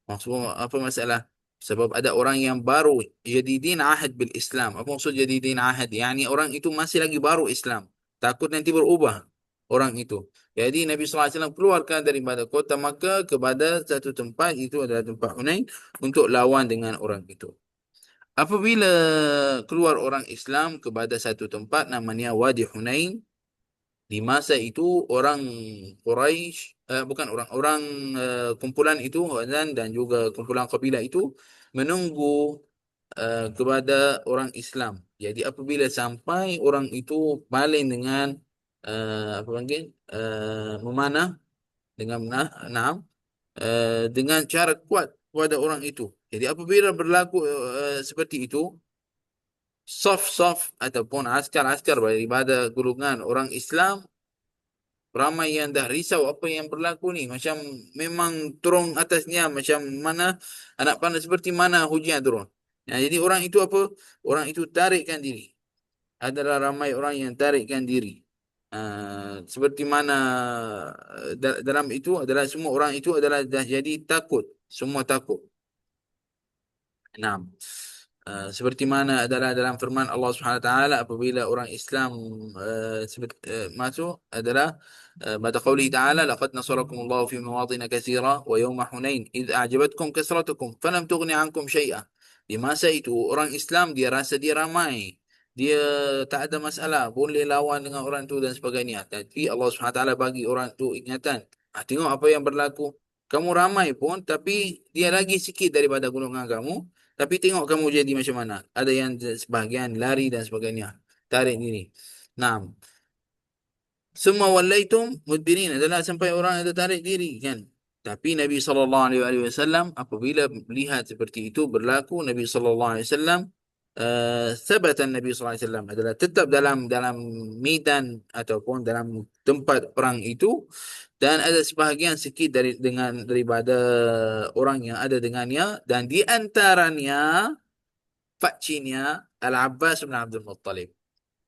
Maksud apa masalah? Sebab ada orang yang baru jadi din ahad bil Islam. Apa maksud jadi din ahad? Yani orang itu masih lagi baru Islam. Takut nanti berubah orang itu. Jadi Nabi SAW keluarkan daripada kota Makkah kepada satu tempat, itu adalah tempat Hunain, untuk lawan dengan orang itu. Apabila keluar orang Islam kepada satu tempat namanya Wadi Hunain, di masa itu orang Quraisy, bukan orang-orang kumpulan itu dan juga kumpulan kabilah itu menunggu kepada orang Islam. Jadi apabila sampai orang itu paling dengan apa panggil memanah dengan naam dengan cara kuat kepada orang itu. Jadi apabila berlaku seperti itu, saf-saf ataupun askar-askar daripada golongan orang Islam ramai yang dah risau apa yang berlaku ni. Macam memang turun atasnya macam mana anak panah, seperti mana hujan turun. Jadi orang itu apa? Orang itu tarikkan diri. Adalah ramai orang yang tarikkan diri. Seperti mana dalam itu adalah semua orang itu adalah dah jadi takut. Semua takut. Nah, seperti mana adalah dalam firman Allah Subhanahu Wa Taala apabila orang Islam masuk adalah pada qauli Taala laqad nasarakumullahu fi mawadhin katsira wa yawma Hunain id a'jabatkum kasratukum falam tughni 'ankum syai'a. Di masa itu orang Islam dia rasa dia ramai. Dia tak ada masalah, boleh lawan dengan orang tu dan sebagainya. Tapi Allah Subhanahu Wa Taala bagi orang tu ingatan. Tengok apa yang berlaku. Kamu ramai pun tapi dia lagi sikit daripada golongan kamu. Tapi tengok kamu jadi macam mana. Ada yang sebahagian lari dan sebagainya. Tarik diri. Nah, semua walaitum mudbirin adalah sampai orang itu tarik diri kan. Tapi Nabi SAW apabila melihat seperti itu berlaku, Nabi SAW sabatan Nabi SAW adalah tetap dalam medan ataupun dalam tempat perang itu, dan ada sebahagian sikit daripada orang yang ada dengannya, dan di antaranya fakcinya Al-Abbas bin Abdul Muttalib.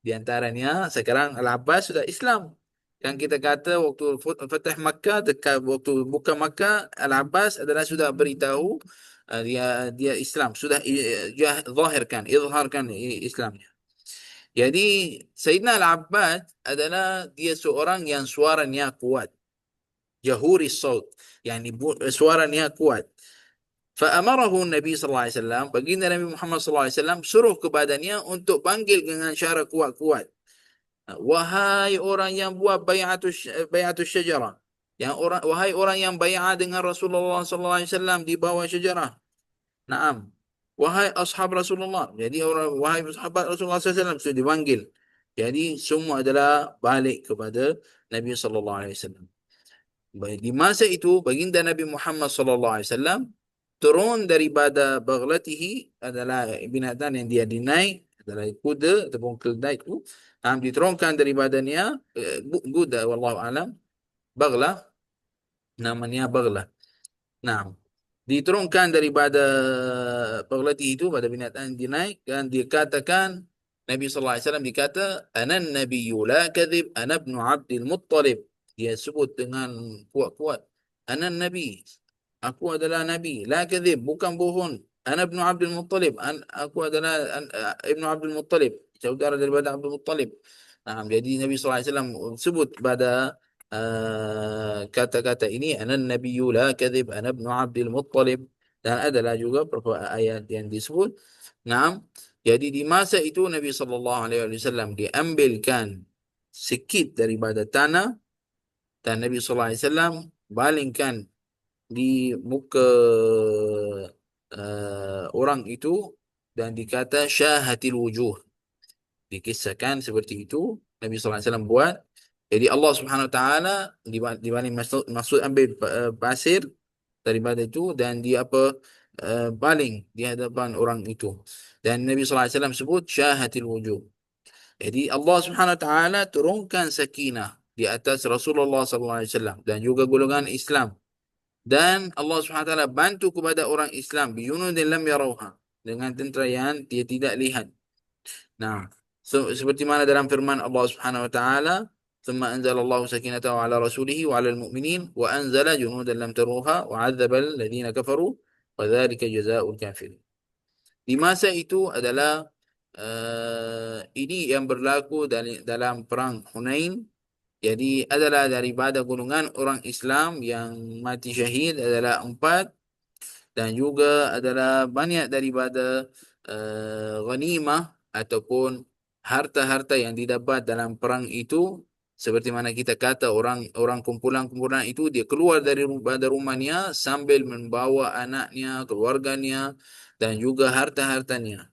Di antaranya sekarang Al-Abbas sudah Islam. Yang kita kata waktu Fatah Makkah, dekat waktu buka Makkah, Al-Abbas adalah sudah beritahu dia Islam, sudah zahirkan, izharkan Islamnya. Jadi Sayyidina Al-Abbas adalah dia seorang yang suaranya kuat, jahuri saut, yani suaranya kuat. Fa'amarahu Nabi sallallahu alaihi wasallam, baginda Nabi Muhammad sallallahu alaihi wasallam suruh kepadanya untuk panggil dengan cara kuat-kuat. Wahai orang yang buat bayatus syajarah, wahai orang yang bayat dengan Rasulullah sallallahu alaihi wasallam di bawah syajarah. Naam. Wahai ashab Rasulullah. Jadi wahai sahabat Rasulullah sallallahu alaihi wasallam sudah dipanggil. Jadi semua adalah balik kepada Nabi sallallahu alaihi wasallam. Di masa itu baginda Nabi Muhammad sallallahu alaihi wasallam turun daripada baghlatihi, adalah binatang yang dia dinaik, adalah kuda ataupun keldai itu. Diturunkan daripadanya kuda, wallahu alam, baghlah, namanya baghlah. Nah, diturunkan daripada baghlati itu, pada binatang dinaik, dan dikatakan Nabi sallallahu alaihi wasallam dikata, ana nabiyyu la kadhib, ana ibnu Abdul Muttalib. Dia sebut dengan kuat-kuat, ana nabi, aku adalah nabi, la kadhib, bukan bohong, ana ibnu Abdul Muttalib, aku adalah ibnu Abdul Muttalib, saudara daripada Abdul Muttalib. Nah, jadi Nabi sallallahu alaihi wasallam sebut pada kata-kata ini, ana nabiyyu la kadhib, ana ibnu Abdul Muttalib, dan adalah juga beberapa ayat yang disebut. Naam. Jadi di masa itu Nabi sallallahu alaihi wasallam diambilkan sikit daripada tanah, dan Nabi sallallahu alaihi wasallam balingkan di muka orang itu, dan dikata syahatil wujuh. Dikisahkan seperti itu Nabi sallallahu alaihi wasallam buat. Jadi Allah Subhanahu Wa Taala dibanding maksud ambil pasir daripada itu, dan dia baling di hadapan orang itu, dan Nabi sallallahu alaihi wasallam sebut syahatil wujuh. Jadi Allah Subhanahu Wa Taala turunkan sakinah di atas Rasulullah sallallahu alaihi wasallam dan juga golongan Islam, dan Allah Subhanahu Wa Taala bantu kepada orang Islam biyunudin lam yarauha, dengan tentera yang dia tidak lihat. Nah, seperti mana dalam firman Allah Subhanahu wa taala, "Tsumma anzalallahu sakinatahu 'ala rasulihi wa 'alal mu'minin wa anzala junudan lam taruha wa 'adzabal ladzina kafaru wa dzalika jazaa'ul kafirin." Di masa itu adalah ini yang berlaku dalam perang Hunain. Jadi adalah daripada golongan orang Islam yang mati syahid adalah 4, dan juga adalah banyak daripada ghanimah ataupun harta-harta yang didapat dalam perang itu. Seperti mana kita kata, orang kumpulan-kumpulan itu dia keluar dari rumahnya sambil membawa anaknya, keluarganya, dan juga harta-hartanya.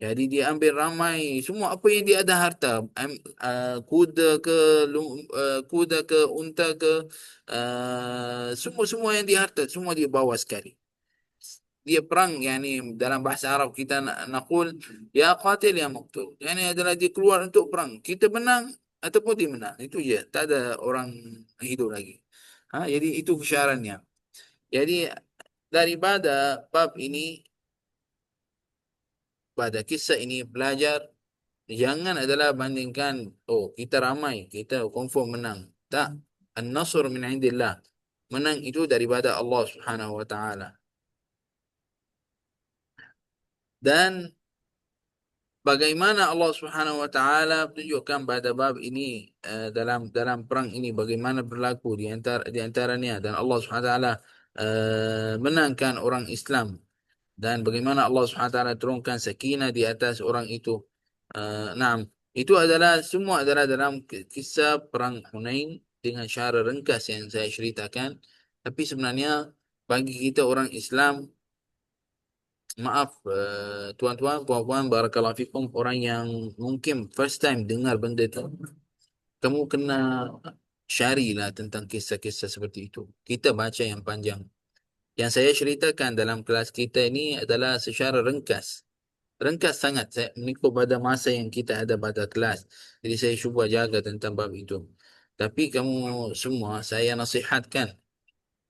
Jadi dia ambil ramai semua apa yang dia ada harta, kuda ke unta ke, semua yang dia harta semua dia bawa sekali. Dia perang, yani dalam bahasa Arab kita naqul ya qatil ya maqtul, yani adalah dia keluar untuk perang, kita menang ataupun dia menang, itu je, tak ada orang hidup lagi. Jadi itu kesyarannya. Jadi daripada bab ini, pada kisah ini belajar, jangan adalah bandingkan, oh kita ramai kita confirm menang. Tak, an-nasr min indillah, menang itu daripada Allah Subhanahu wa taala. Dan bagaimana Allah Subhanahu wa taala menunjukkan pada bab ini, dalam perang ini bagaimana berlaku di antaranya, dan Allah Subhanahu wa taala menangkan orang Islam, dan bagaimana Allah Subhanahu wa taala turunkan sakinah di atas orang itu. Naam, itu adalah semua adalah dalam kisah perang Hunain dengan cara ringkas yang saya ceritakan. Tapi sebenarnya bagi kita orang Islam, maaf tuan-tuan, puan-puan, barakallahu fikum, orang yang mungkin first time dengar benda itu, kamu kena carilah tentang kisah-kisah seperti itu. Kita baca yang panjang. Yang saya ceritakan dalam kelas kita ini adalah secara ringkas. Ringkas sangat, saya mengikut pada masa yang kita ada pada kelas. Jadi saya cuba jaga tentang bab itu. Tapi kamu semua, saya nasihatkan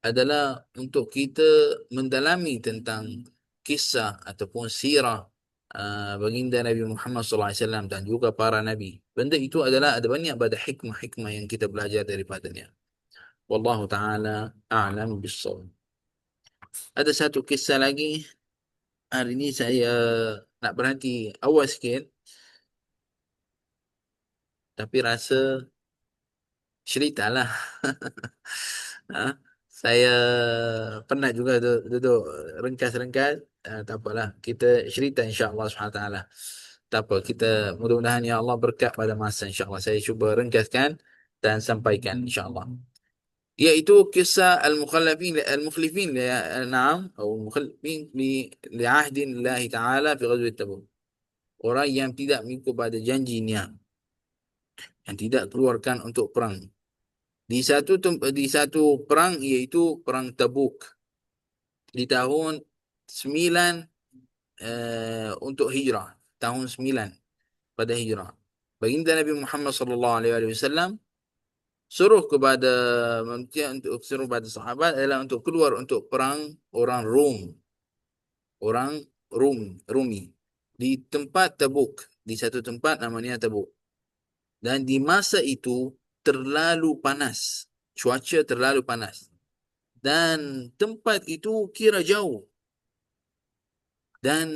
adalah untuk kita mendalami tentang kisah ataupun sirah baginda Nabi Muhammad SAW dan juga para nabi. Benda itu adalah ada banyak pada hikmah-hikmah yang kita belajar daripadanya. Wallahu taala a'lam bissawab. Ada satu kisah lagi. Hari ini saya nak berhenti awal sikit, tapi rasa ceritalah. Ha? Saya pernah juga duduk ringkas-ringkas. Tak apalah, kita cerita insya-Allah Subhanahu Wa Taala. Tak apa, kita mudah-mudahan ya Allah berkat pada masa insya-Allah. Saya cuba ringkaskan dan sampaikan insya-Allah. Iaitu kisah al-mukhlifin na'am atau mukhlifin li ahdin Allah Taala fi ghazwat Tabuk. Orang yang tidak mengikut pada janjinya, yang tidak keluarkan untuk perang. Di satu perang, iaitu perang Tabuk di tahun 9 untuk hijrah, tahun 9 pada hijrah. Baginda Nabi Muhammad sallallahu alaihi wasallam suruh kepada manusia, untuk suruh pada sahabat adalah untuk keluar untuk perang orang Rom, orang Rumi di tempat Tabuk, di satu tempat namanya Tabuk. Dan di masa itu terlalu panas, cuaca terlalu panas, dan tempat itu kira jauh, dan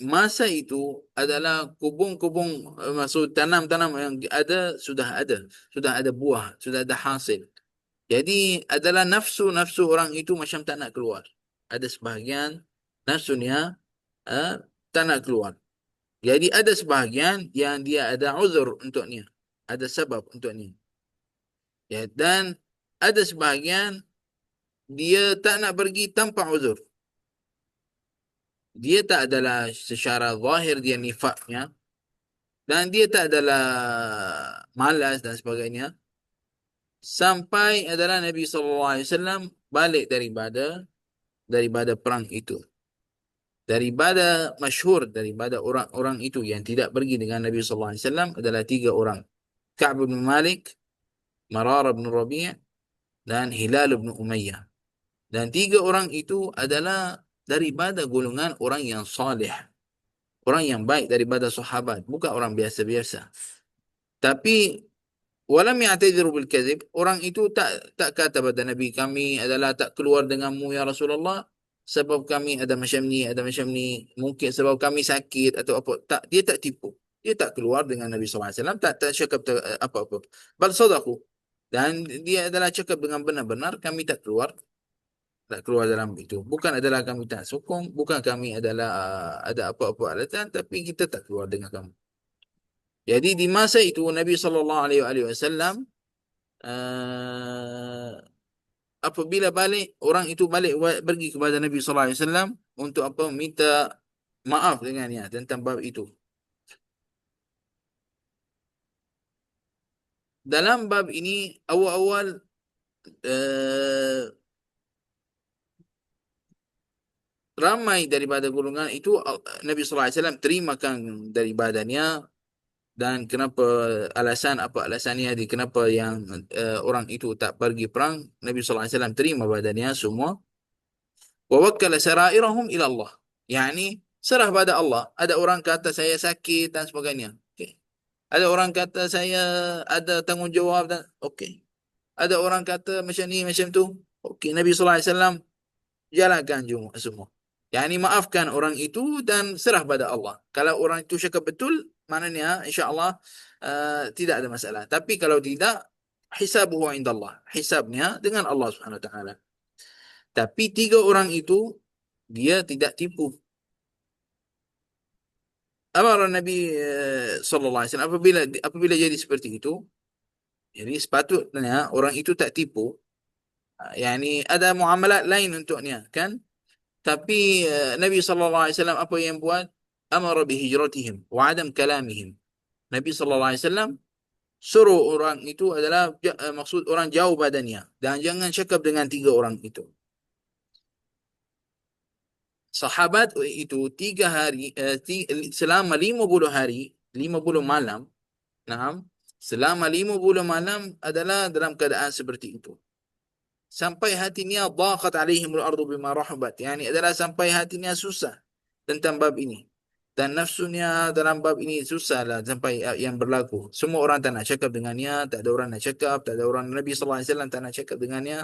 masa itu adalah kubung-kubung, maksud tanam-tanam yang sudah ada buah, sudah ada hasil. Jadi adalah nafsu orang itu macam tak nak keluar. Ada sebahagian nafsunya tak nak keluar. Jadi ada sebahagian yang dia ada uzur untuknya, ada sebab untuknya. Ya, dan ada sebahagian dia tak nak pergi tanpa uzur. Dia tak adalah secara zahir dia nifaknya, dan dia tak adalah malas dan sebagainya. Sampai adalah Nabi SAW balik daripada perang itu. Daripada orang-orang itu yang tidak pergi dengan Nabi SAW adalah 3 orang. Ka'b bin Malik, Marar bin Rabi' dan Hilal bin Umayyah. Dan 3 orang itu adalah daripada golongan orang yang salih, orang yang baik daripada sahabat, bukan orang biasa-biasa. Tapi walam ya'tadiru bil kadzib, orang itu tak kata pada Nabi, kami adalah tak keluar denganmu ya Rasulullah sebab kami ada macam ni, mungkin sebab kami sakit atau apa. Tak, dia tak tipu. Dia tak keluar dengan Nabi SAW, tak cakap apa-apa. Bal sadaqu. Dan dia adalah cakap dengan benar-benar, kami tak keluar dalam itu. Bukan adalah kami tak sokong, bukan kami adalah ada apa-apa alasan, tapi kita tak keluar dengan kamu. Jadi di masa itu Nabi SAW apabila balik, orang itu balik pergi kepada Nabi SAW untuk apa, minta maaf dengannya tentang bab itu. Dalam bab ini awal-awal uh, ramai daripada golongan itu Nabi SAW terimakan daripadanya. Dan apa alasannya kenapa yang orang itu tak pergi perang, Nabi SAW terima badannya semua. Wa wakkala sarairahum ila Allah. Yani serah pada Allah. Ada orang kata saya sakit dan sebagainya. Okay. Ada orang kata saya ada tanggungjawab dan okey. Ada orang kata macam ni macam tu. Okey, Nabi SAW jalankan semua. Yani maafkan orang itu dan serah pada Allah. Kalau orang itu cakap betul, maknanya insya-Allah tidak ada masalah. Tapi kalau tidak, hisabuhu indallah. Hisabnya dengan Allah Subhanahu Wa Taala. Tapi 3 orang itu dia tidak tipu. Amar Nabi sallallahu alaihi wasallam, apabila jadi seperti itu, jadi sepatutnya orang itu tak tipu. Yani ada muamalat lain untuknya, kan? Tapi Nabi sallallahu alaihi wasallam apa yang buat? Amara bi hijratihim wa adam kalamihim. Nabi sallallahu alaihi wasallam suruh orang itu adalah maksud orang jauh badannya dan jangan cakap dengan 3 orang itu. Sahabat itu 3 hari selama 50 hari, 50 malam. Naam, selama 50 malam adalah dalam keadaan seperti itu. Sampai hatinya dhaqat alaihimul ardu bima rahabat. Yani adalah sampai hatinya susah tentang bab ini. Dan nafsunya dalam bab ini susahlah sampai yang berlaku. Semua orang tak nak cakap dengannya, tak ada orang nak cakap, tak ada orang, Nabi sallallahu alaihi wasallam tak nak cakap dengannya,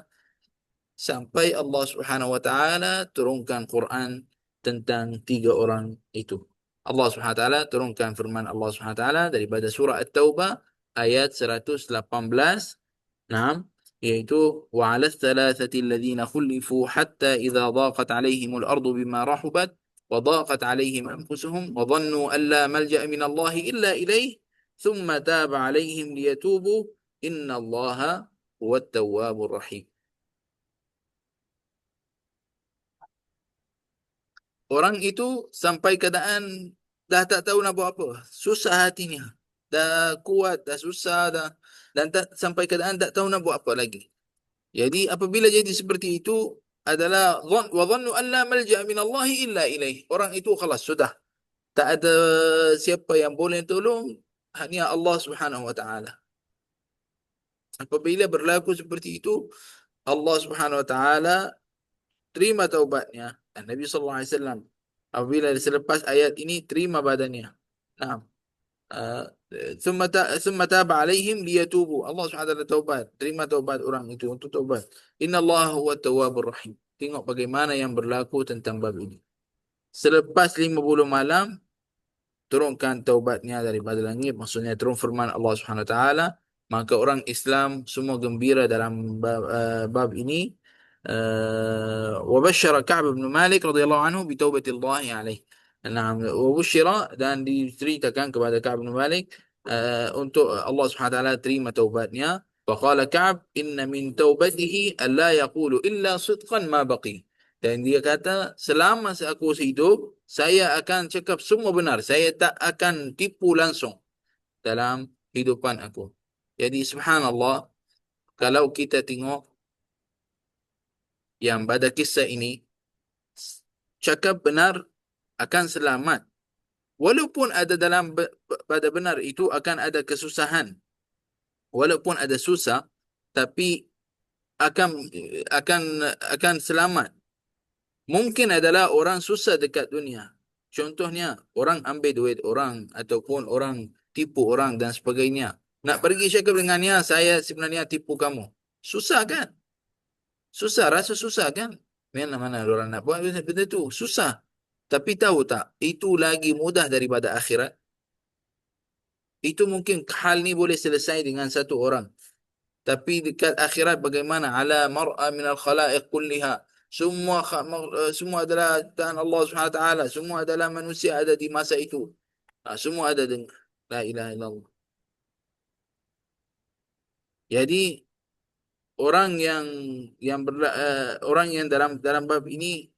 sampai Allah Subhanahu wa taala turunkan Quran tentang tiga orang itu. Allah Subhanahu wa taala turunkan firman Allah Subhanahu wa taala daripada surah At-Taubah ayat 118. Naam, yaitu wa 'ala thalathati alladhina khulifu hatta idza dhaqat 'alaihimul ardu bima rahubat wa dhaqat 'alaihim anfusuhum wa dhannu an la malja'a min Allah illa ilayhi thumma taba 'alaihim liyatubu inna Allaha huwat tawwabur rahim. Orang itu sampai keadaan dah tak tahu nak buat apa. Susah hatinya. Dah kuat, dah susah dah, dan tak sampai keadaan tak tahu nak buat apa lagi. Jadi apabila jadi seperti itu adalah wa dhannu an la malja'a min Allah illa ilaih. Orang itu khalas sudah. Tak ada siapa yang boleh tolong, hanya Allah Subhanahu wa taala. Apabila berlaku seperti itu, Allah Subhanahu wa taala terima taubatnya. Dan Nabi sallallahu alaihi wasallam apabila selepas ayat ini terima badannya. Nah, ثم تاب عليهم ليتوبوا. Allah SWT taubat, terima taubat orang itu untuk taubat. Inna Allah huwa tawwabur rahim. Tengok bagaimana yang berlaku tentang bab ini. Selepas 50 malam turunkan taubatnya daripada langit, maksudnya turun firman Allah Subhanahu Wa Taala, maka orang Islam semua gembira dalam bab ini. وبشر كعب بن مالك رضي الله عنه بتوبة الله عليه. Nah, وبشر dan diceritakan kepada Ka'ab bin Malik untuk Allah Subhanahu wa taala terima taubatnya. فقال كعب إن من توبته ألا يقول إلا صدقا ما بقي. Dan dia kata, selama aku hidup, saya akan cakap semua benar. Saya tak akan tipu langsung dalam hidupan aku. Jadi subhanallah, kalau kita tengok yang pada kisah ini, cakap benar akan selamat. Walaupun ada dalam pada benar itu akan ada kesusahan. Walaupun ada susah, tapi akan akan akan selamat. Mungkin adalah orang susah dekat dunia. Contohnya, orang ambil duit orang ataupun orang tipu orang dan sebagainya. Nak pergi cakap dengannya, saya sebenarnya tipu kamu. Susah kan? Susah, rasa susah kan? Mana orang nak buat benda tu? Susah. Tapi tahu tak, itu lagi mudah daripada akhirat. Itu mungkin hal ni boleh selesai dengan satu orang. Tapi dekat akhirat bagaimana? Ala mar'a minal khalaiq kulliha. Semua adalah Tuhan Allah Subhanahu Wa Taala. Semua adalah manusia ada di masa itu. Semua ada dengar. La ilaha illallah. Jadi orang orang yang dalam bab ini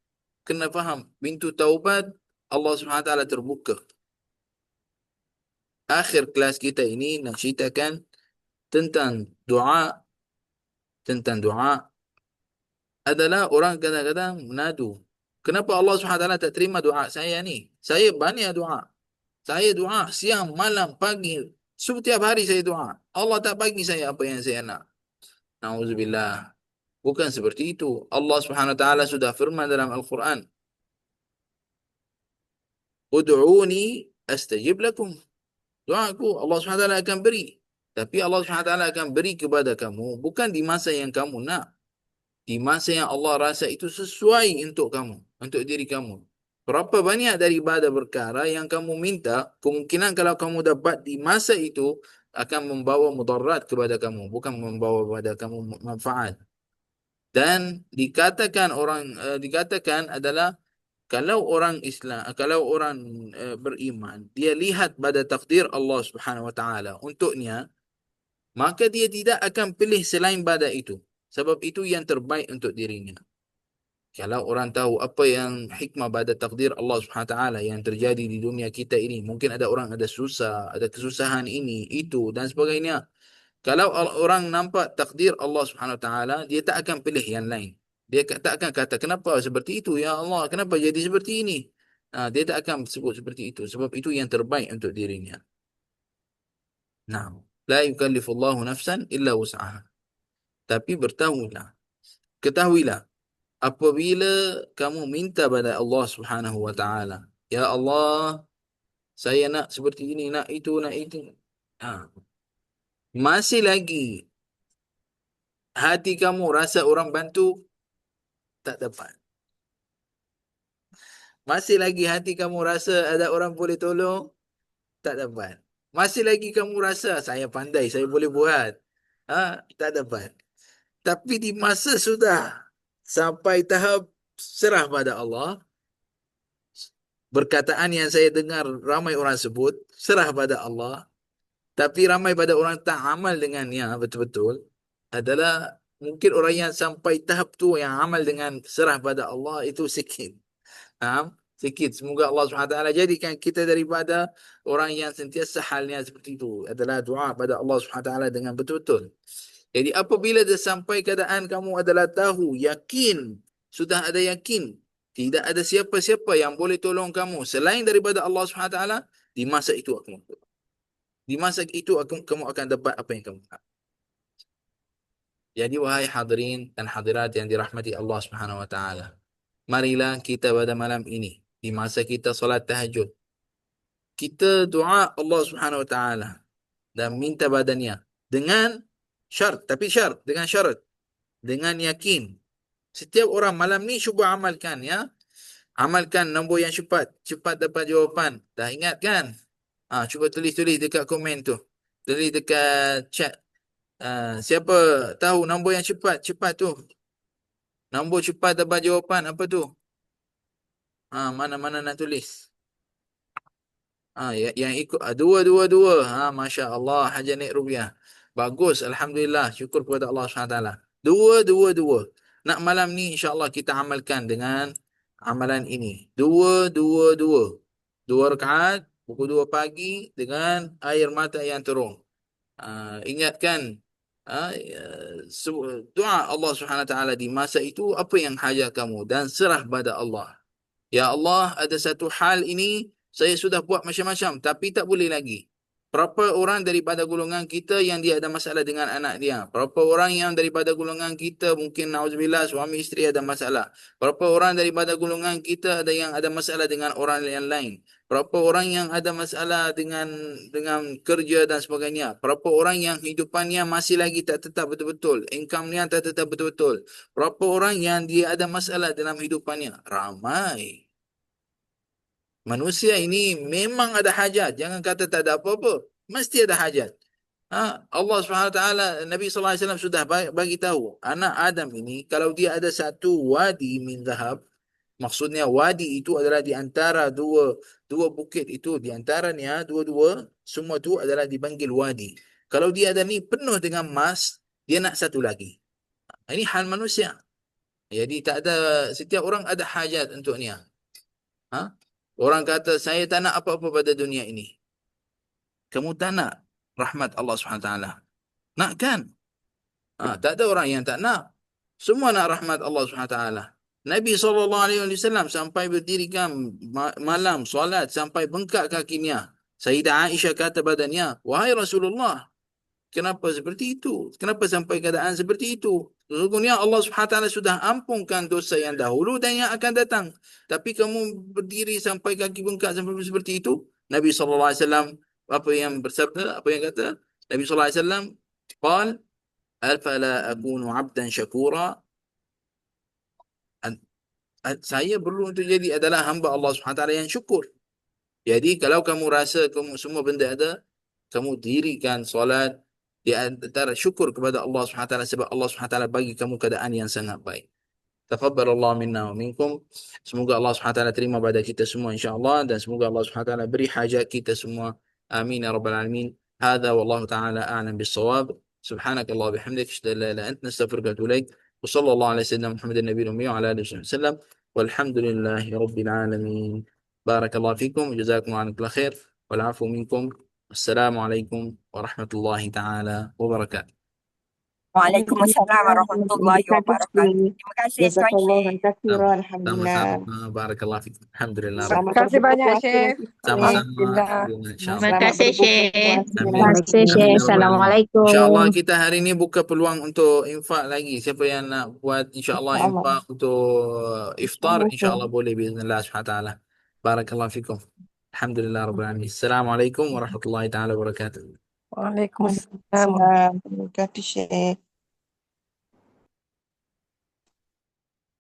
kena faham pintu taubat Allah Subhanahu Wa Taala terbuka. Akhir kelas kita ini nak ceritakan tentang doa. Tentang doa adalah orang kadang-kadang menadu. Kenapa Allah SWT tak terima doa saya ni? Saya banyak doa. Saya doa siang, malam, pagi. Setiap hari saya doa. Allah tak bagi saya apa yang saya nak. Nauzubillah. Bukan seperti itu. Allah SWT sudah firman dalam Al-Quran. Ud'uni astajib lakum. Doaku Allah SWT akan beri. Tapi Allah SWT akan beri kepada kamu bukan di masa yang kamu nak. Di masa yang Allah rasa itu sesuai untuk kamu, untuk diri kamu. Berapa banyak daripada perkara yang kamu minta, kemungkinan kalau kamu dapat di masa itu akan membawa mudarat kepada kamu, bukan membawa kepada kamu manfaat. Dan dikatakan adalah kalau orang Islam, kalau orang beriman, dia lihat pada takdir Allah Subhanahu Wa Taala untuknya, maka dia tidak akan pilih selain pada itu. Sebab itu yang terbaik untuk dirinya. Kalau orang tahu apa yang hikmah pada takdir Allah Subhanahu Wa Taala yang terjadi di dunia kita ini, mungkin ada orang ada susah, ada kesusahan ini, itu dan sebagainya. Kalau orang nampak takdir Allah Subhanahu Wa Taala, dia tak akan pilih yang lain. Dia tak akan kata, kenapa seperti itu? Ya Allah, kenapa jadi seperti ini? Dia tak akan sebut seperti itu. Sebab itu yang terbaik untuk dirinya. Nah, la yukallifullahu nafsan illa wus'aha. Tapi ketahuilah, apabila kamu minta pada Allah Subhanahu wa taala, ya Allah, Saya nak seperti ini, nak itu, nak itu. Ha. Masih lagi hati kamu rasa orang bantu, tak dapat. Masih lagi hati kamu rasa ada orang boleh tolong, tak dapat. Masih lagi kamu rasa saya pandai, saya boleh buat. Tak dapat. Tapi di masa sudah sampai tahap serah pada Allah, perkataan yang saya dengar ramai orang sebut, serah pada Allah, tapi ramai pada orang tak amal dengannya betul-betul, adalah mungkin orang yang sampai tahap tu yang amal dengan serah pada Allah itu sikit. Faham? Sikit. Semoga Allah SWT jadikan kita daripada orang yang sentiasa halnya seperti itu. Adalah doa pada Allah SWT dengan betul-betul. Jadi apabila dia sampai keadaan kamu adalah tahu, yakin, sudah ada yakin, tidak ada siapa-siapa yang boleh tolong kamu selain daripada Allah SWT, di masa itu di masa itu kamu akan dapat apa yang kamu nak. Jadi wahai hadirin dan hadirat yang dirahmati Allah Subhanahu wa taala, marilah kita pada malam ini di masa kita solat tahajud, kita doa Allah Subhanahu wa taala dan minta badannya dengan syarat, tapi syarat dengan syarat, dengan yakin. Setiap orang malam ni cuba amalkan ya. Amalkan nombor yang cepat, cepat dapat jawapan. Dah ingat kan? Cuba tulis-tulis dekat komen tu. Tulis dekat chat. Siapa tahu nombor yang cepat, cepat tu. Nombor cepat dapat jawapan apa tu? Mana-mana nak tulis. Yang ikut dua dua dua. Masya Allah, Haji Nik Rubiah. Bagus, alhamdulillah. Syukur kepada Allah SWT. Dua dua dua. Nak malam ni insya-Allah kita amalkan dengan amalan ini. Dua dua dua. Dua rakaat pukul 2 pagi dengan air mata yang turun. Ingatkan doa Allah SWT di masa itu apa yang hajat kamu dan serah pada Allah. Ya Allah, ada satu hal ini saya sudah buat macam-macam tapi tak boleh lagi. Berapa orang daripada golongan kita yang dia ada masalah dengan anak dia? Berapa orang yang daripada golongan kita mungkin nauzubillah suami isteri ada masalah? Berapa orang daripada golongan kita ada yang ada masalah dengan orang yang lain? Berapa orang yang ada masalah dengan kerja dan sebagainya? Berapa orang yang hidupannya masih lagi tak tetap betul-betul? Income-nya tak tetap betul-betul? Berapa orang yang dia ada masalah dalam hidupannya? Ramai. Manusia ini memang ada hajat. Jangan kata tak ada apa-apa. Mesti ada hajat. Allah SWT, Nabi SAW sudah bagi tahu. Anak Adam ini, kalau dia ada satu wadi min zahab, maksudnya wadi itu adalah di antara dua bukit itu, di antaranya dua-dua, semua itu adalah dipanggil wadi. Kalau dia ada ni penuh dengan emas, dia nak satu lagi. Ini hal manusia. Jadi tak ada, setiap orang ada hajat untuknya. Orang kata, saya tak nak apa-apa pada dunia ini. Kamu tak nak rahmat Allah SWT? Nak kan? Tak ada orang yang tak nak. Semua nak rahmat Allah SWT. Nabi SAW sampai berdirikan malam solat sampai bengkak kakinya. Sayyidah Aisyah kata badannya, wahai Rasulullah, kenapa seperti itu? Kenapa sampai keadaan seperti itu? Sesungguhnya Allah SWT sudah ampunkan dosa yang dahulu dan yang akan datang. Tapi kamu berdiri sampai kaki bengkak sampai seperti itu? Nabi SAW apa yang bersabda? Apa yang kata? Nabi SAW qal, afala akunu abdan syakura? Saya perlu untuk jadi adalah hamba Allah SWT yang syukur. Jadi kalau kamu rasa kamu semua benda ada, kamu dirikan solat di antara syukur kepada Allah SWT sebab Allah SWT bagi kamu keadaan yang sangat baik. Taqabbalallahu minna wa minkum. Semoga Allah SWT terima pada kita semua insya-Allah dan semoga Allah SWT beri hajat kita semua. Amin ya rabbal alamin. Hadza wallahu taala a'lam bis-shawab. Subhanakallah bihamdika asyhadu an la ilaha illa anta astaghfiruka wa atubu ilaik. Wa sallallahu ala sayyidina Muhammadin nabiyil ummi wa ala alihi wasallam. Walhamdulillahi rabbil alamin. Barakallahu fikum wa jazakum Allahu khair. Wal 'afu minkum. Assalamualaikum warahmatullahi taala wabarakatuh. Waalaikumsalam warahmatullahi wabarakatuh. Terima kasih Tuan Jazakallah Syekh. khairan. Alhamdulillah. Sama-sama. Barakallahu fikum. Alhamdulillah. Selamat Terima kasih berbuka banyak, puasa Syekh. yang kita. Sama-sama. Alhamdulillah. Alhamdulillah, insya-Allah. Terima Selamat kasih, berbuka Syekh. puasa yang Amin. Terima kasih, Syekh. Amin. InsyaAllah Assalamualaikum. kita hari ini buka peluang untuk infak lagi. Siapa yang nak buat insyaAllah InsyaAllah. infak untuk iftar, InsyaAllah. insyaAllah boleh bismillah SWT. Barakallahu fikum. Alhamdulillah Rabbil Alamin. Assalamualaikum warahmatullahi taala wabarakatuh. Waalaikumsalam. Waalaikumsalam warahmatullahi wabarakatuh, Syekh.